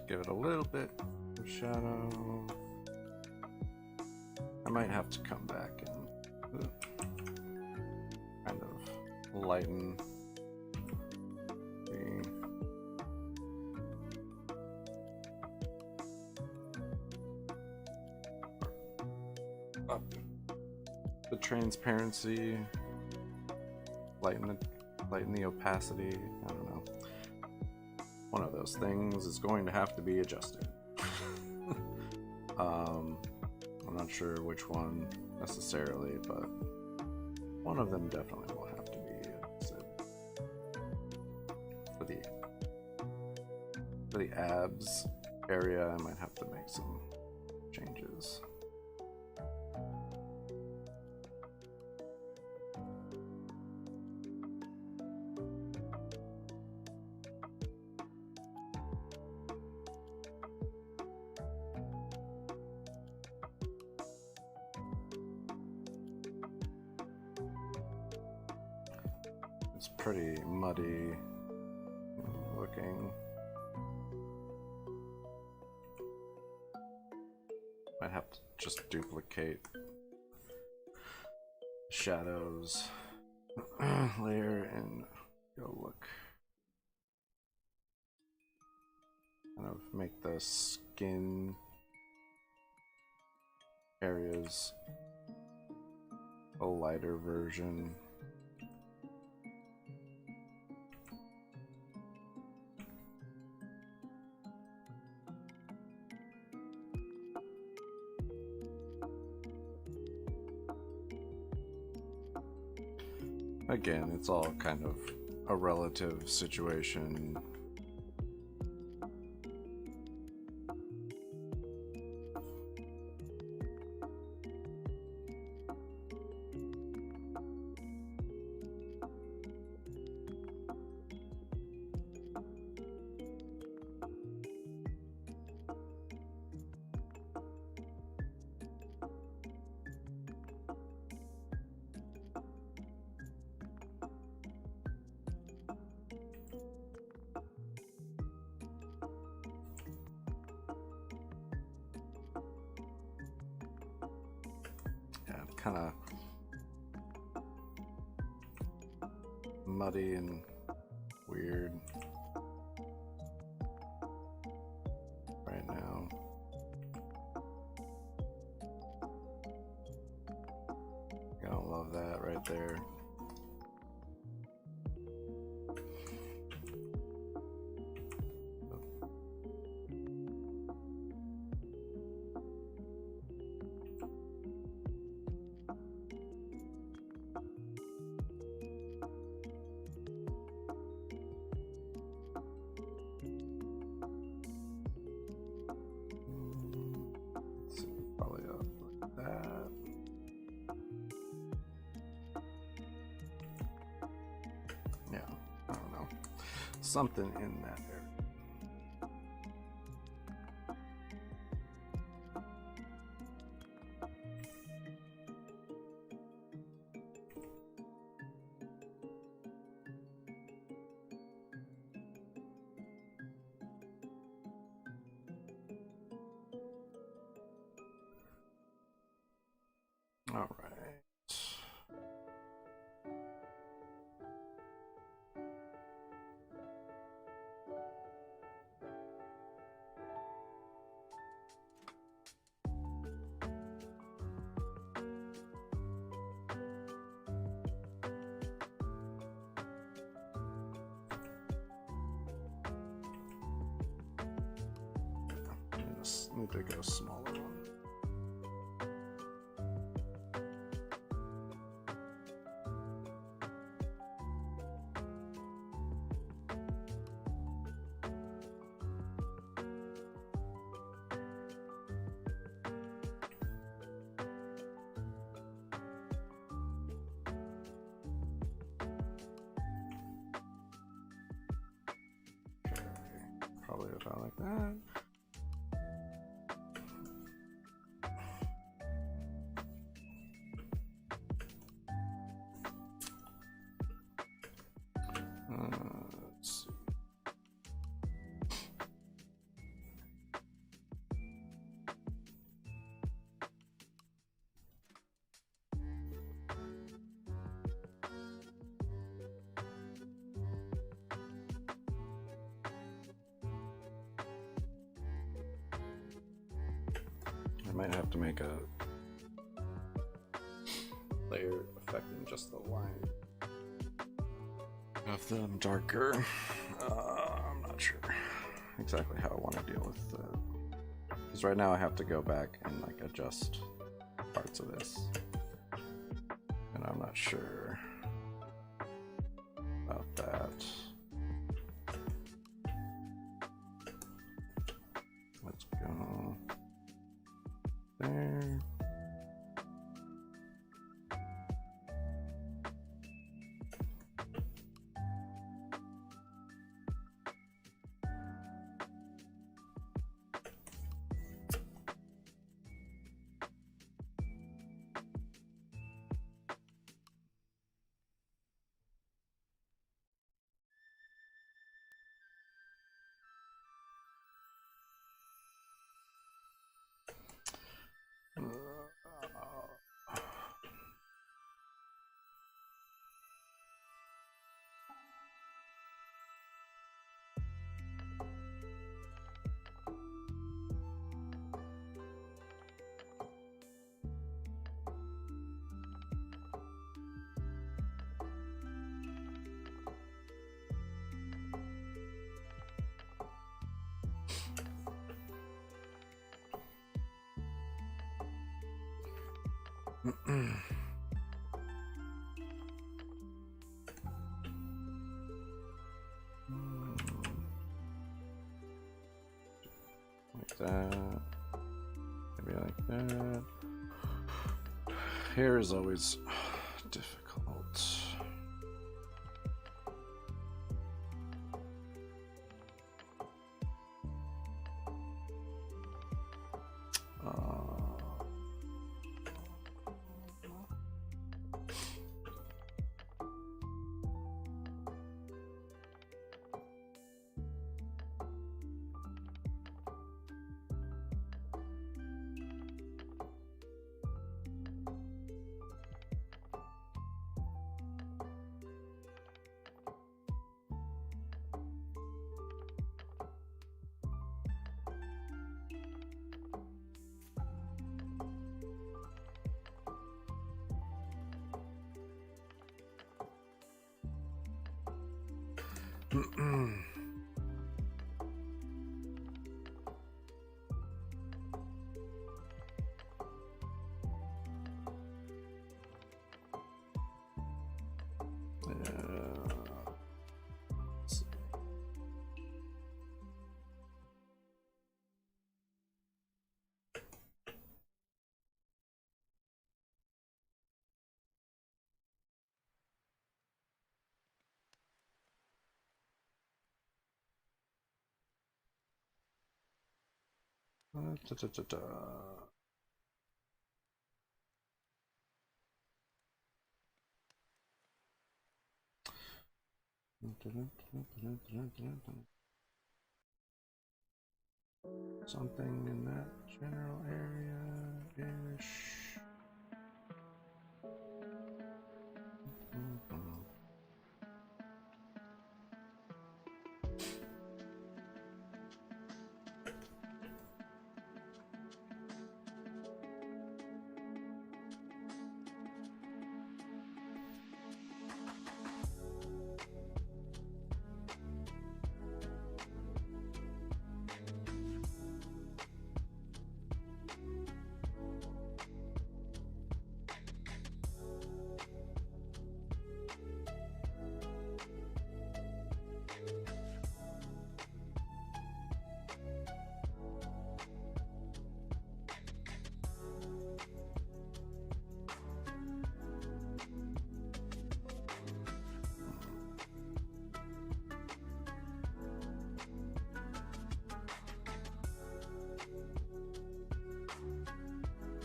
Give it a little bit of shadow. I might have to come back and kind of lighten the transparency, lighten the opacity. I don't know. One of those things is going to have to be adjusted. I'm not sure which one necessarily, but one of them definitely will have to be adjusted. For the abs area, I might have to make some changes. It's pretty muddy looking. Might have to just duplicate shadows layer and go look. Kind of make the skin areas a lighter version. Again, it's all kind of a relative situation. Kind of muddy and weird right now. I don't love that right there. Something in that area. All right. Need to go smaller one. Okay, probably about like that. Let's see. I might have to make a layer affecting just the line of them darker. I'm not sure exactly how I want to deal with that, because right now I have to go back and like adjust parts of this, and I'm not sure about that. Let's go there. Like that. Maybe like that. Hair is always difficult. Something in that general area-ish.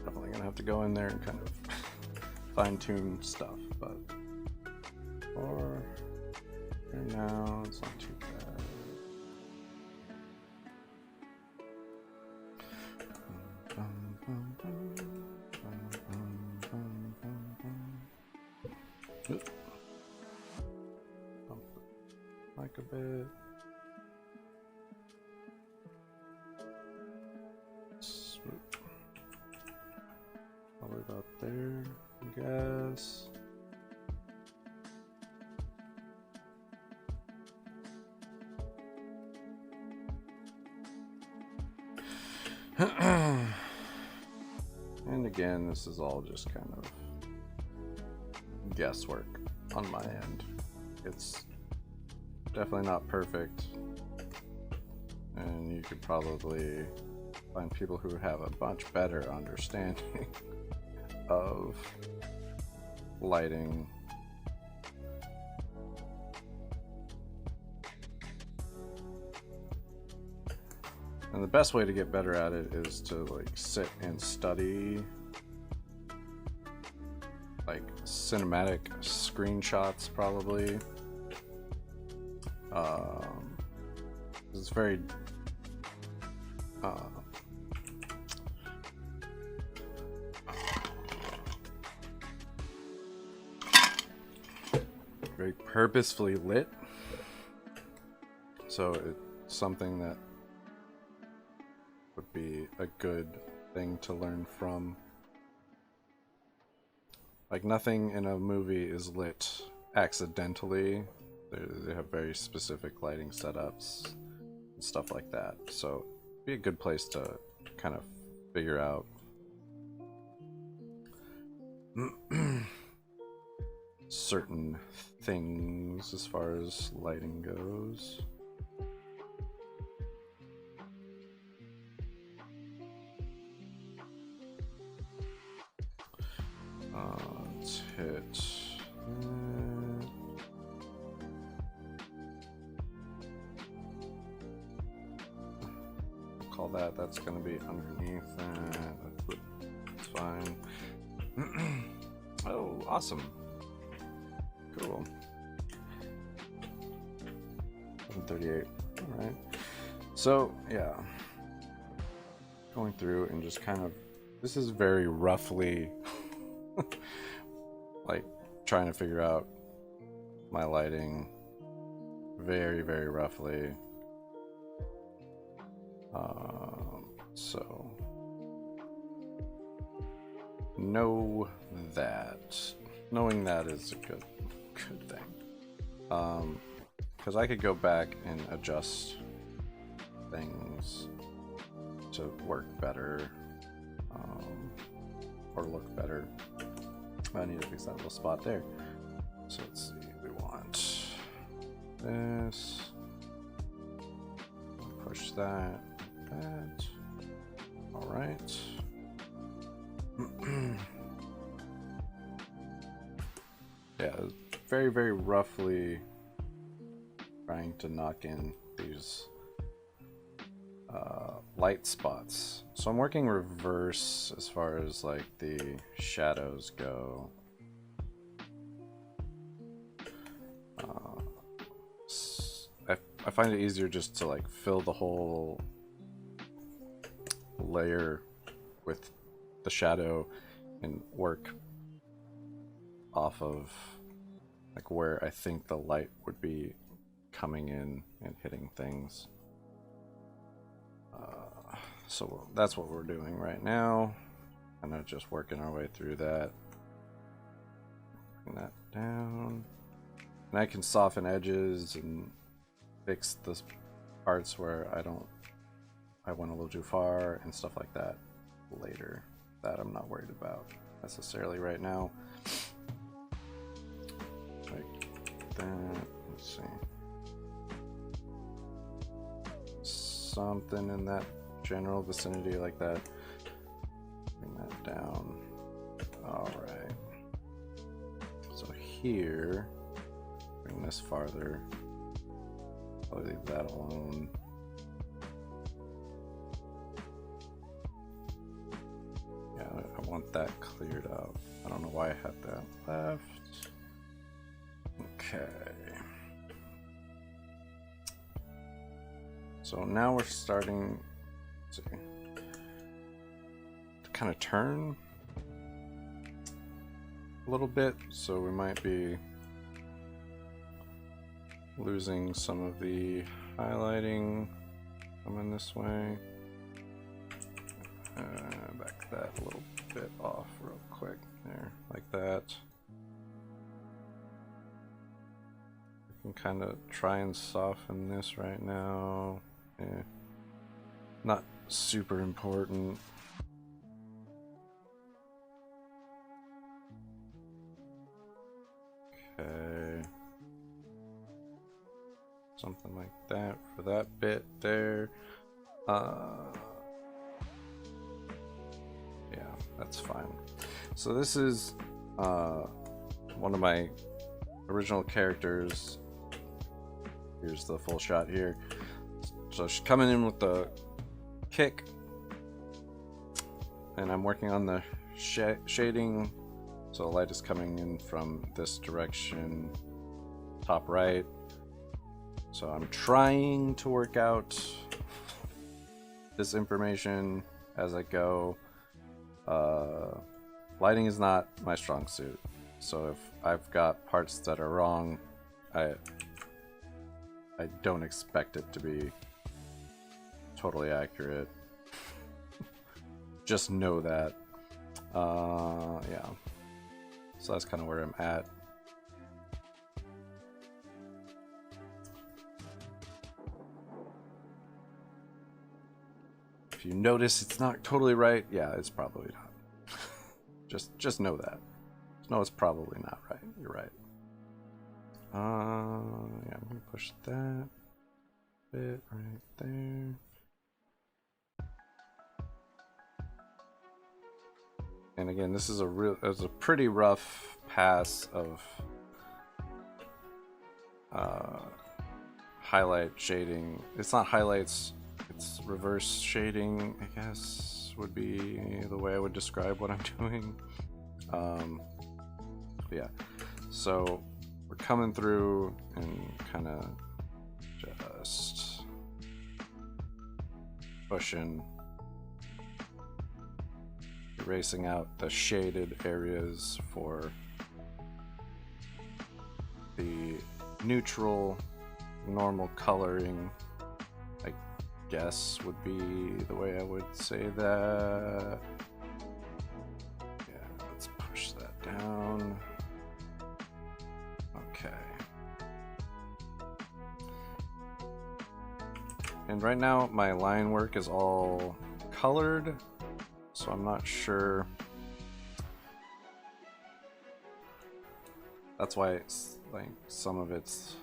Definitely gonna have to go in there and kind of fine-tune stuff, but for now, it's not too bad. Bump the mic a bit. Probably about there, I guess. And again, this is all just kind of guesswork on my end. It's definitely not perfect, and you could probably find people who have a much better understanding of lighting. And the best way to get better at it is to like sit and study like cinematic screenshots, probably. It's very very purposefully lit, so it's something that would be a good thing to learn from. Like, nothing in a movie is lit accidentally. They have very specific lighting setups and stuff like that, so it'd be a good place to kind of figure out certain things as far as lighting goes. Let's hit call that. That's going to be underneath that. That's fine. Oh, awesome. Cool. 138. All right. So, yeah. Going through and just kind of, this is very roughly like trying to figure out my lighting very, very roughly. So knowing that is a good thing. Because I could go back and adjust things to work better, or look better. I need to fix that little spot there. So let's see, we want this. Push that. All right. Yeah, very, very roughly trying to knock in these light spots. So I'm working reverse as far as like the shadows go. I find it easier just to like fill the whole layer with the shadow and work off of like where I think the light would be coming in and hitting things. So that's what we're doing right now. Kind of just working our way through that. Bring that down. And I can soften edges and fix the parts where I went a little too far and stuff like that later. That I'm not worried about necessarily right now. Like that. Let's see. Something in that general vicinity like that. Bring that down. Alright. So here, bring this farther. I'll leave that alone. Yeah, I want that cleared out. I don't know why I had that left. Okay. So now we're starting to kind of turn a little bit, so we might be losing some of the highlighting coming this way. Back that a little bit off real quick there, like that. I can kind of try and soften this right now. Yeah. Not super important. Okay. Something like that for that bit there. Yeah, that's fine. So this is one of my original characters. Here's the full shot here. So she's coming in with the kick, and I'm working on the shading. So the light is coming in from this direction, top right. So I'm trying to work out this information as I go. Lighting is not my strong suit, so if I've got parts that are wrong, I don't expect it to be totally accurate. Just know that. Yeah. So that's kind of where I'm at. If you notice it's not totally right, yeah, it's probably not. Just know that. No, it's probably not right. You're right. Yeah, I'm gonna push that bit right there. And again, this is a pretty rough pass of highlight shading. It's not highlights, it's reverse shading, I guess would be the way I would describe what I'm doing. Yeah, so we're coming through and kind of just pushing, erasing out the shaded areas for the neutral, normal coloring, I guess would be the way I would say that. Yeah, let's push that down. Okay. And right now my line work is all colored, so I'm not sure. That's why it's like some of it's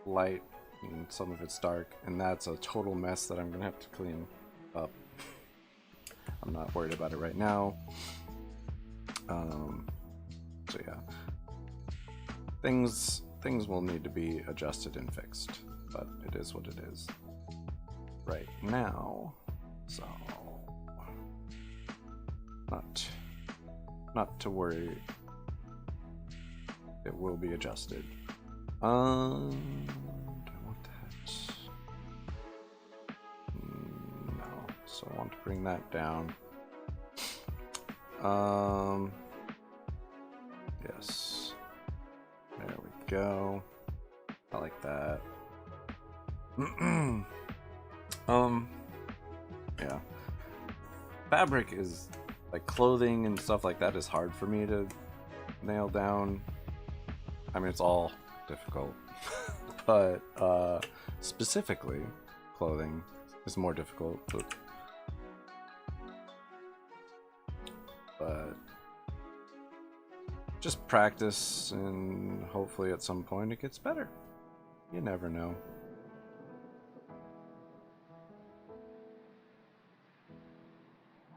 light and some of it's dark, and that's a total mess that I'm gonna have to clean up. I'm not worried about it right now. So yeah, things will need to be adjusted and fixed, but it is what it is right now. So not to worry, it will be adjusted. Do I want that? No, so I want to bring that down. Yes, there we go. I like that. Yeah, fabric is like clothing and stuff like that is hard for me to nail down. I mean, it's all difficult, but specifically clothing is more difficult. But just practice, and hopefully at some point it gets better. You never know.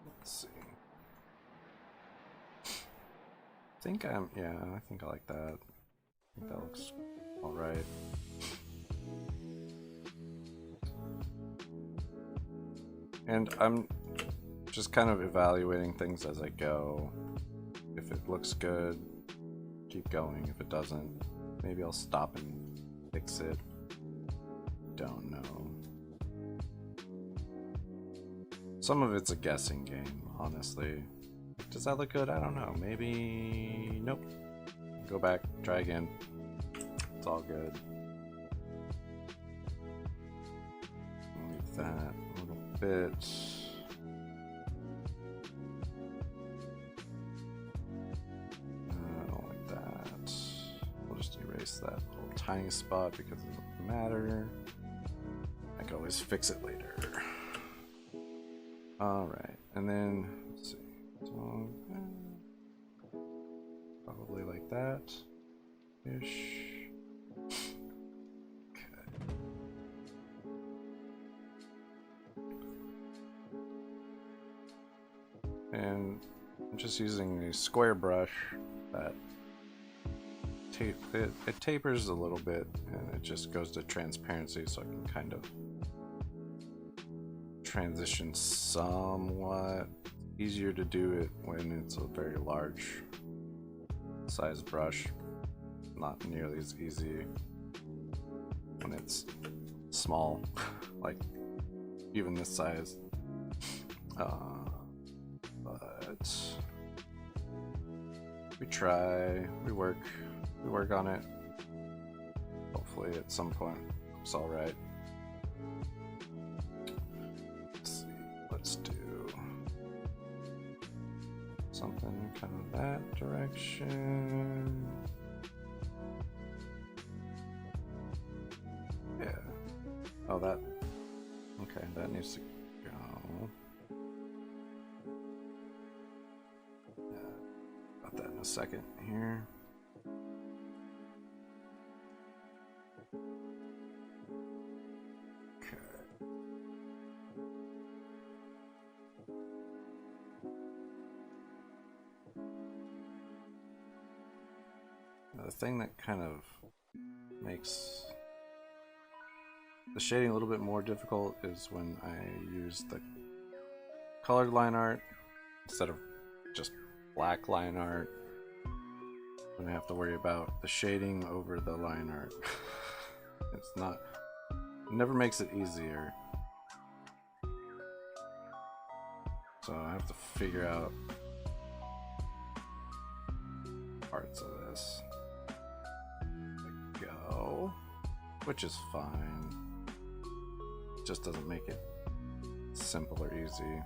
Let's see. I think I like that. I think that looks alright. And I'm just kind of evaluating things as I go. If it looks good, keep going. If it doesn't, maybe I'll stop and fix it. Don't know. Some of it's a guessing game, honestly. Does that look good? I don't know. Maybe... Nope. Go back, try again. It's all good. Leave that a little bit. I don't like that. We'll just erase that little tiny spot because it doesn't matter. I can always fix it later. Alright, and then, let's see. So, probably like that ish. Okay. And I'm just using a square brush that it tapers a little bit, and it just goes to transparency, so I can kind of transition somewhat. Easier to do it when it's a very large size brush, not nearly as easy when it's small, like even this size. But we try, we work on it. Hopefully at some point it's all right. Let's do something kind of that direction. Yeah. Oh, that. Okay, that needs to go. Yeah. about that in a second here. The thing that kind of makes the shading a little bit more difficult is when I use the colored line art instead of just black line art. Then I have to worry about the shading over the line art. It never makes it easier. So I have to figure out parts of this. Go, which is fine. It just doesn't make it simple or easy.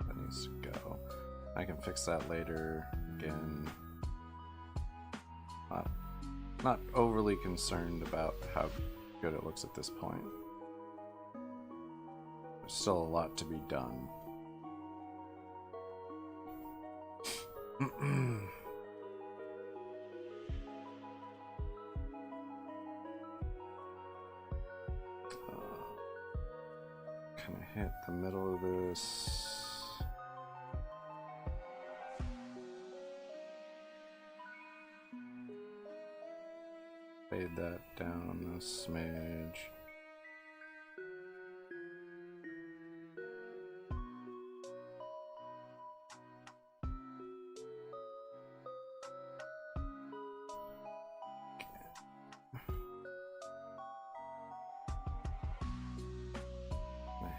That needs to go. I can fix that later. Again, not overly concerned about how good it looks at this point. There's still a lot to be done. Kind of hit the middle of this. Fade that down a smidge.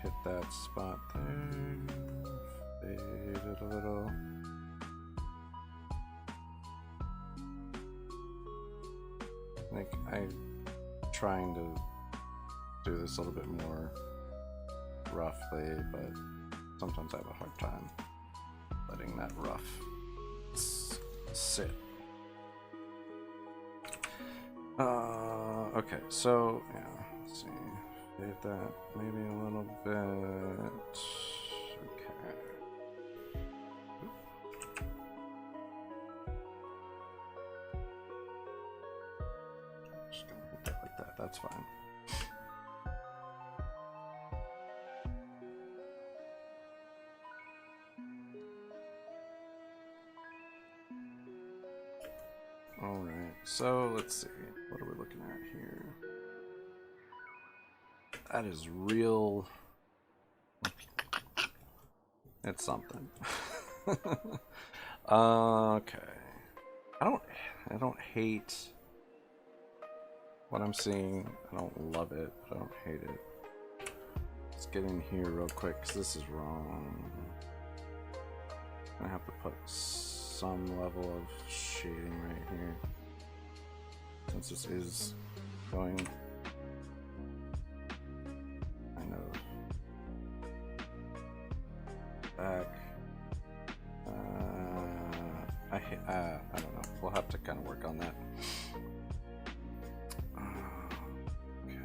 Hit that spot there, fade it a little. Like I'm trying to do this a little bit more roughly, but sometimes I have a hard time letting that rough sit. Okay, so yeah, let's see. Fade that maybe a little bit. Okay. Just gonna hit that like that. That's fine. All right. So let's see. What are we looking at here? That is real. It's something. Okay. I don't hate what I'm seeing. I don't love it, but I don't hate it. Let's get in here real quick because this is wrong. I have to put some level of shading right here since this is going back. I don't know. We'll have to kind of work on that. Okay.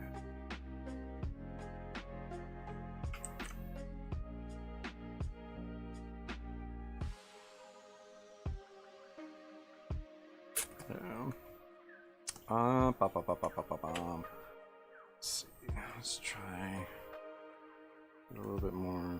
Let's see. Let's try a little bit more.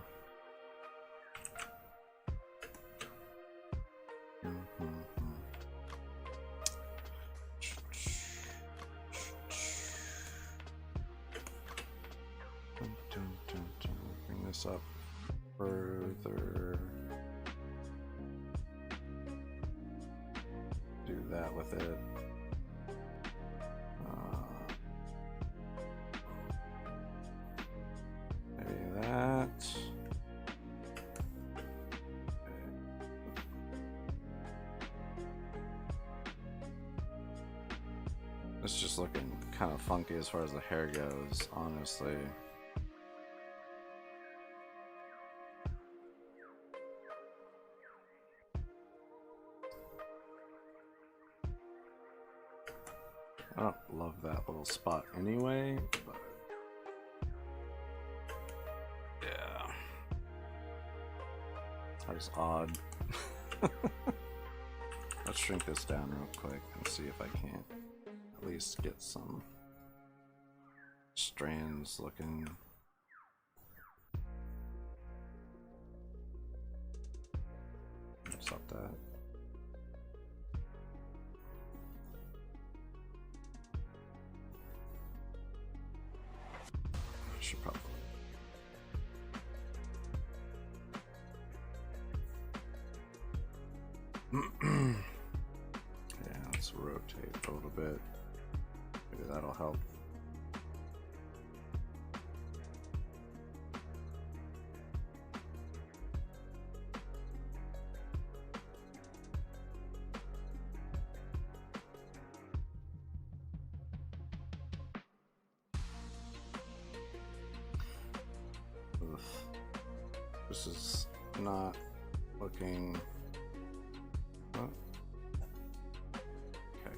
Bring this up further. Do that with it. Maybe that. It's just looking kind of funky as far as the hair goes, honestly. I don't love that little spot anyway, but yeah. That is odd. shrink this down real quick and see if I can't at least get some strands looking. Stop that. I should probably. Yeah, let's rotate a little bit. Maybe that'll help. This is not looking. Oh. Okay,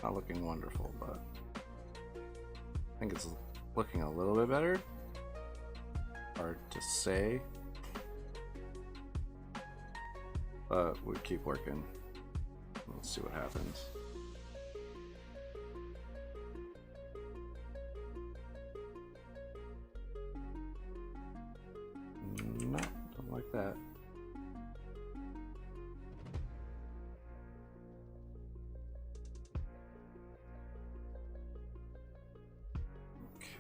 not looking wonderful, but I think it's looking a little bit better. Hard to say, but we keep working. Let's see what happens. No, don't like that. Okay.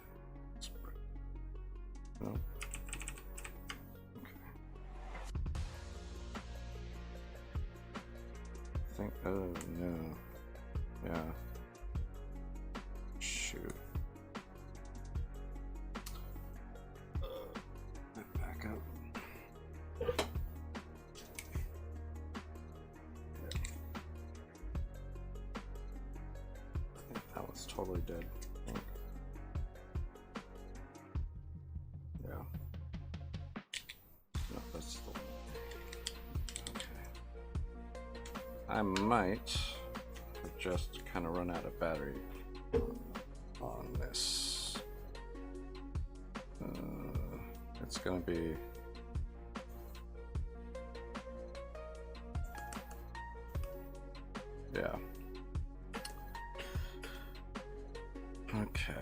No. Okay. I think. Oh no. Yeah. Shoot. Back up. That was totally dead. I think. Yeah. No, that's still. Okay. I might just kind of run out of battery on this. It's gonna be. Yeah. Okay.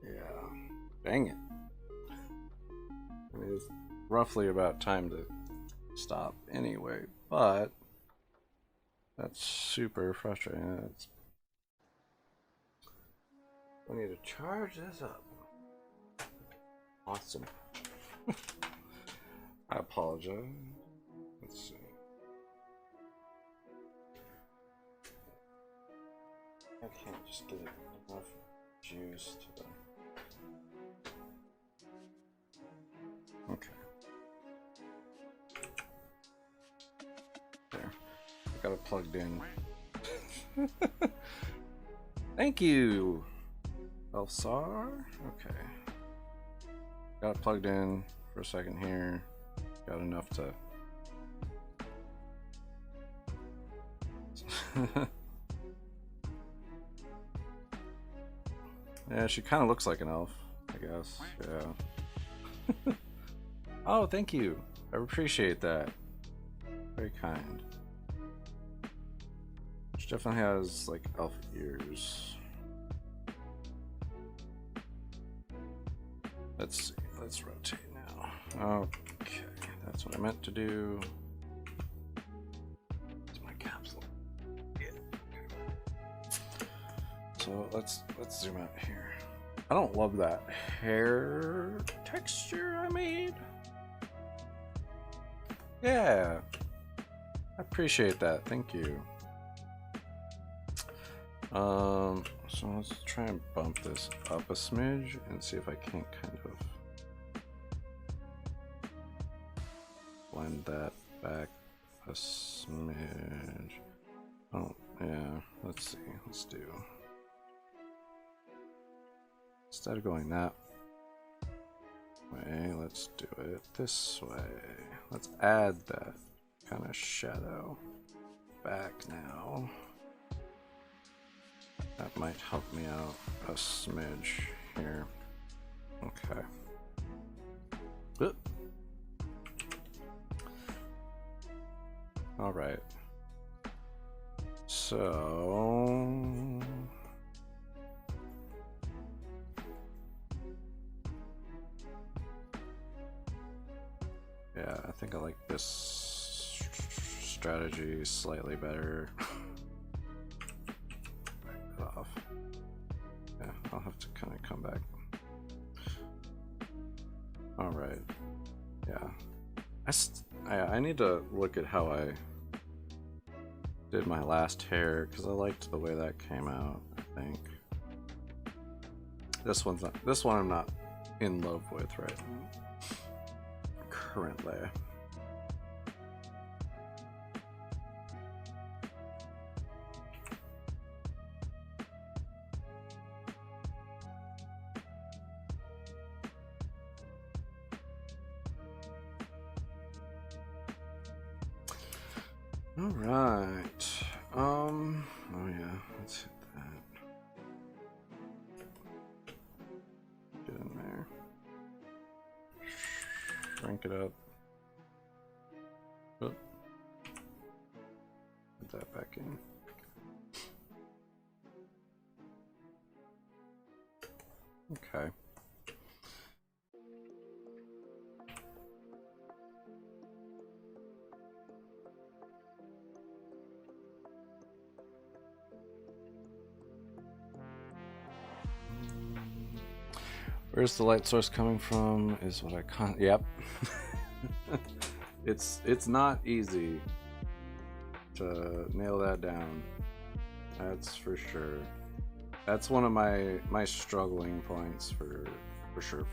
Yeah. Dang it. I mean, it's roughly about time to stop anyway, but that's super frustrating. It's... We need to charge this up. Awesome. I apologize. Let's see. I can't just get enough juice to the... Okay. There. I got it plugged in. Thank you, Elsar. Okay. Got it plugged in for a second here. Got enough to... Yeah, she kind of looks like an elf, I guess. Yeah. Oh, thank you. I appreciate that. Very kind. She definitely has like elf ears. Let's see. Let's rotate now. Okay, that's what I meant to do. It's my capsule. Yeah. So let's zoom out here. I don't love that hair texture I made. Yeah, I appreciate that. Thank you. So let's try and bump this up a smidge and see if I can't kind of blend that back a smidge. Oh, yeah, let's see. Let's do. Instead of going that way, let's do it this way. Let's add that kind of shadow back now. That might help me out a smidge here. Okay. Oop. All right. So yeah, I think I like this strategy slightly better. Back it off. Yeah, I'll have to kind of come back. All right. Yeah. I need to look at how I did my last hair because I liked the way that came out. I think this one I'm not in love with right now, currently. All right. Oh yeah, let's hit that. Get in there. Crank it up. Oh. Put that back in. Okay. Where's the light source coming from is what I can't. Yep. It's not easy to nail that down. That's for sure. That's one of my struggling points for sure.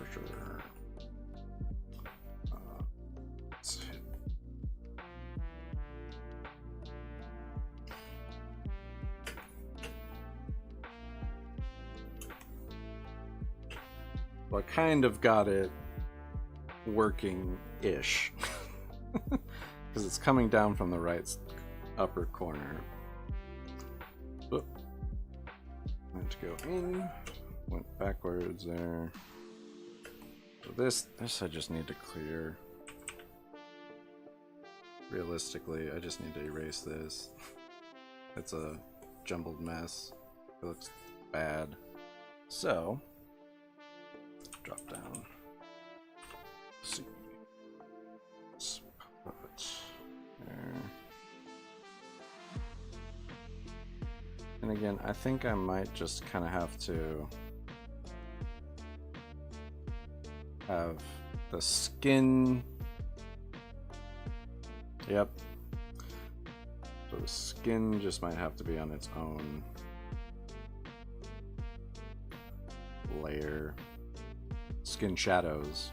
Let's hit. Well, I kind of got it working-ish. Because it's coming down from the right upper corner. Oop. Went to go in, went backwards there. So this I just need to clear. Realistically, I just need to erase this. It's a jumbled mess. It looks bad. So, drop down. See. Let's put it there. And again, I think I might just kind of have to have the skin. Yep. So the skin just might have to be on its own layer. Skin shadows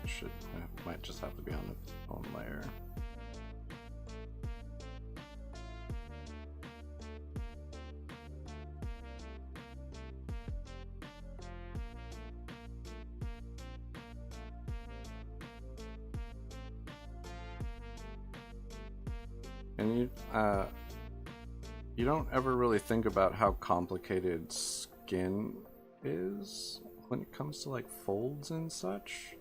might just have to be on its own layer. And you don't ever really think about how complicated skin is when it comes to like folds and such,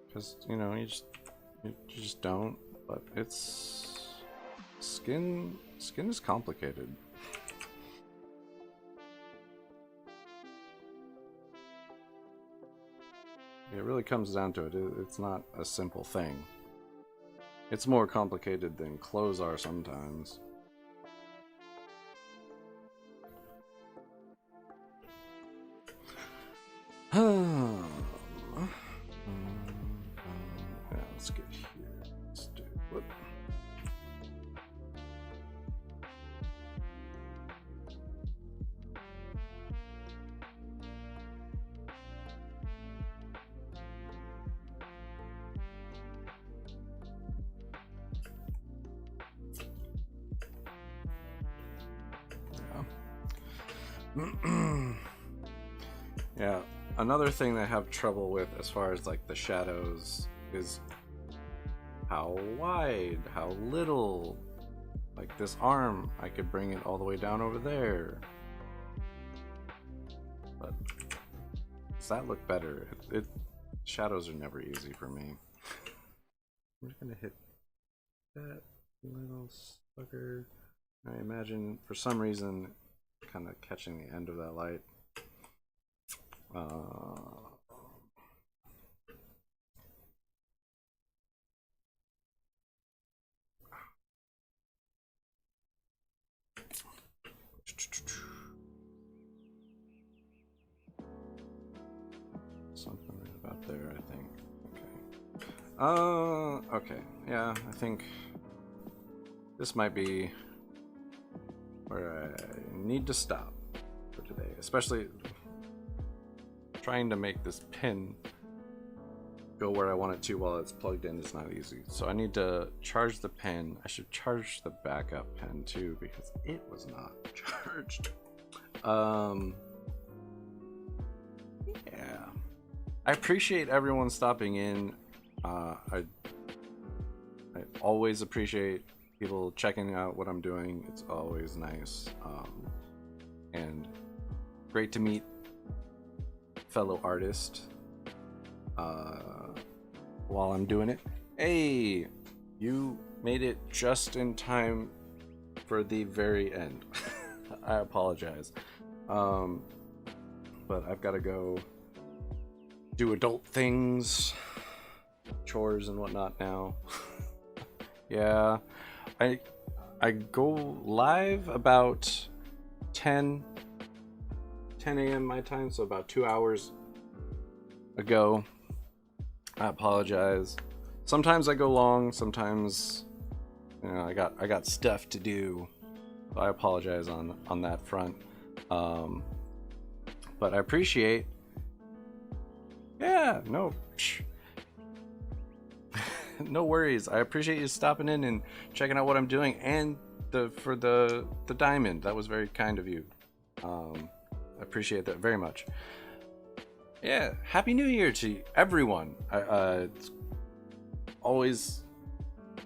because you know you just don't. But it's skin is complicated. It really comes down to it. It's not a simple thing. It's more complicated than clothes are sometimes. Yeah, let's get here. Let's do whoop. Yeah, another thing that I have trouble with as far as like the shadows is how wide, how little. Like this arm, I could bring it all the way down over there. But does that look better? Shadows are never easy for me. I'm just gonna hit that little sucker. I imagine for some reason kind of catching the end of that light. Something right about there, I think. Okay. Okay. Yeah, I think this might be where I need to stop for today. Especially trying to make this pin go where I want it to while it's plugged in is not easy. So I need to charge the pin. I should charge the backup pin too because it was not charged. Yeah. I appreciate everyone stopping in. I always appreciate people checking out what I'm doing. It's always nice. And great to meet fellow artists while I'm doing it. Hey, you made it just in time for the very end. I apologize. But I've got to go do adult things, chores and whatnot now. Yeah, I go live about 10 a.m. my time, so about 2 hours ago. I apologize. Sometimes I go long, sometimes I got stuff to do. So I apologize on that front. But I appreciate. Yeah, no. No worries. I appreciate you stopping in and checking out what I'm doing, and for the diamond. That was very kind of you. I appreciate that very much. Yeah, Happy New Year to everyone. It's always.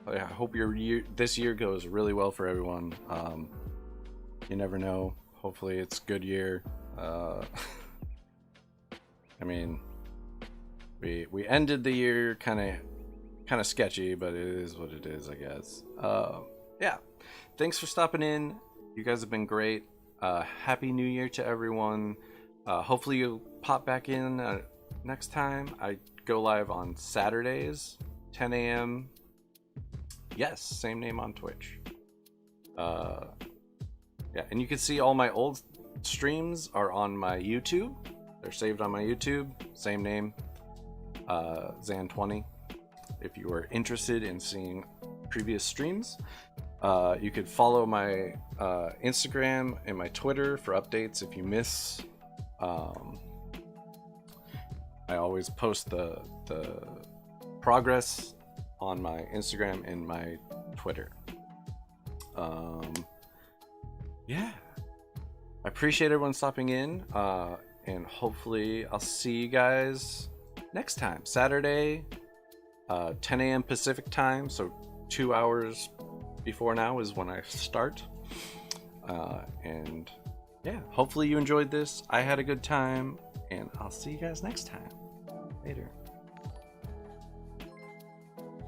I hope this year goes really well for everyone. You never know. Hopefully, it's a good year. I mean, we ended the year kind of sketchy, but it is what it is, I guess. Yeah, thanks for stopping in. You guys have been great. Happy New Year to everyone. Hopefully you'll pop back in next time. I go live on Saturdays, 10 a.m. Yes, same name on Twitch. Yeah, and you can see all my old streams are on my YouTube. They're saved on my YouTube, same name, Zann20. If you are interested in seeing previous streams, you could follow my Instagram and my Twitter for updates if you miss. I always post the progress on my Instagram and my Twitter. Yeah, I appreciate everyone stopping in, and hopefully I'll see you guys next time, Saturday, 10 a.m. Pacific time, so 2 hours before now is when I start. And yeah, hopefully you enjoyed this. I had a good time, and I'll see you guys next time. Later.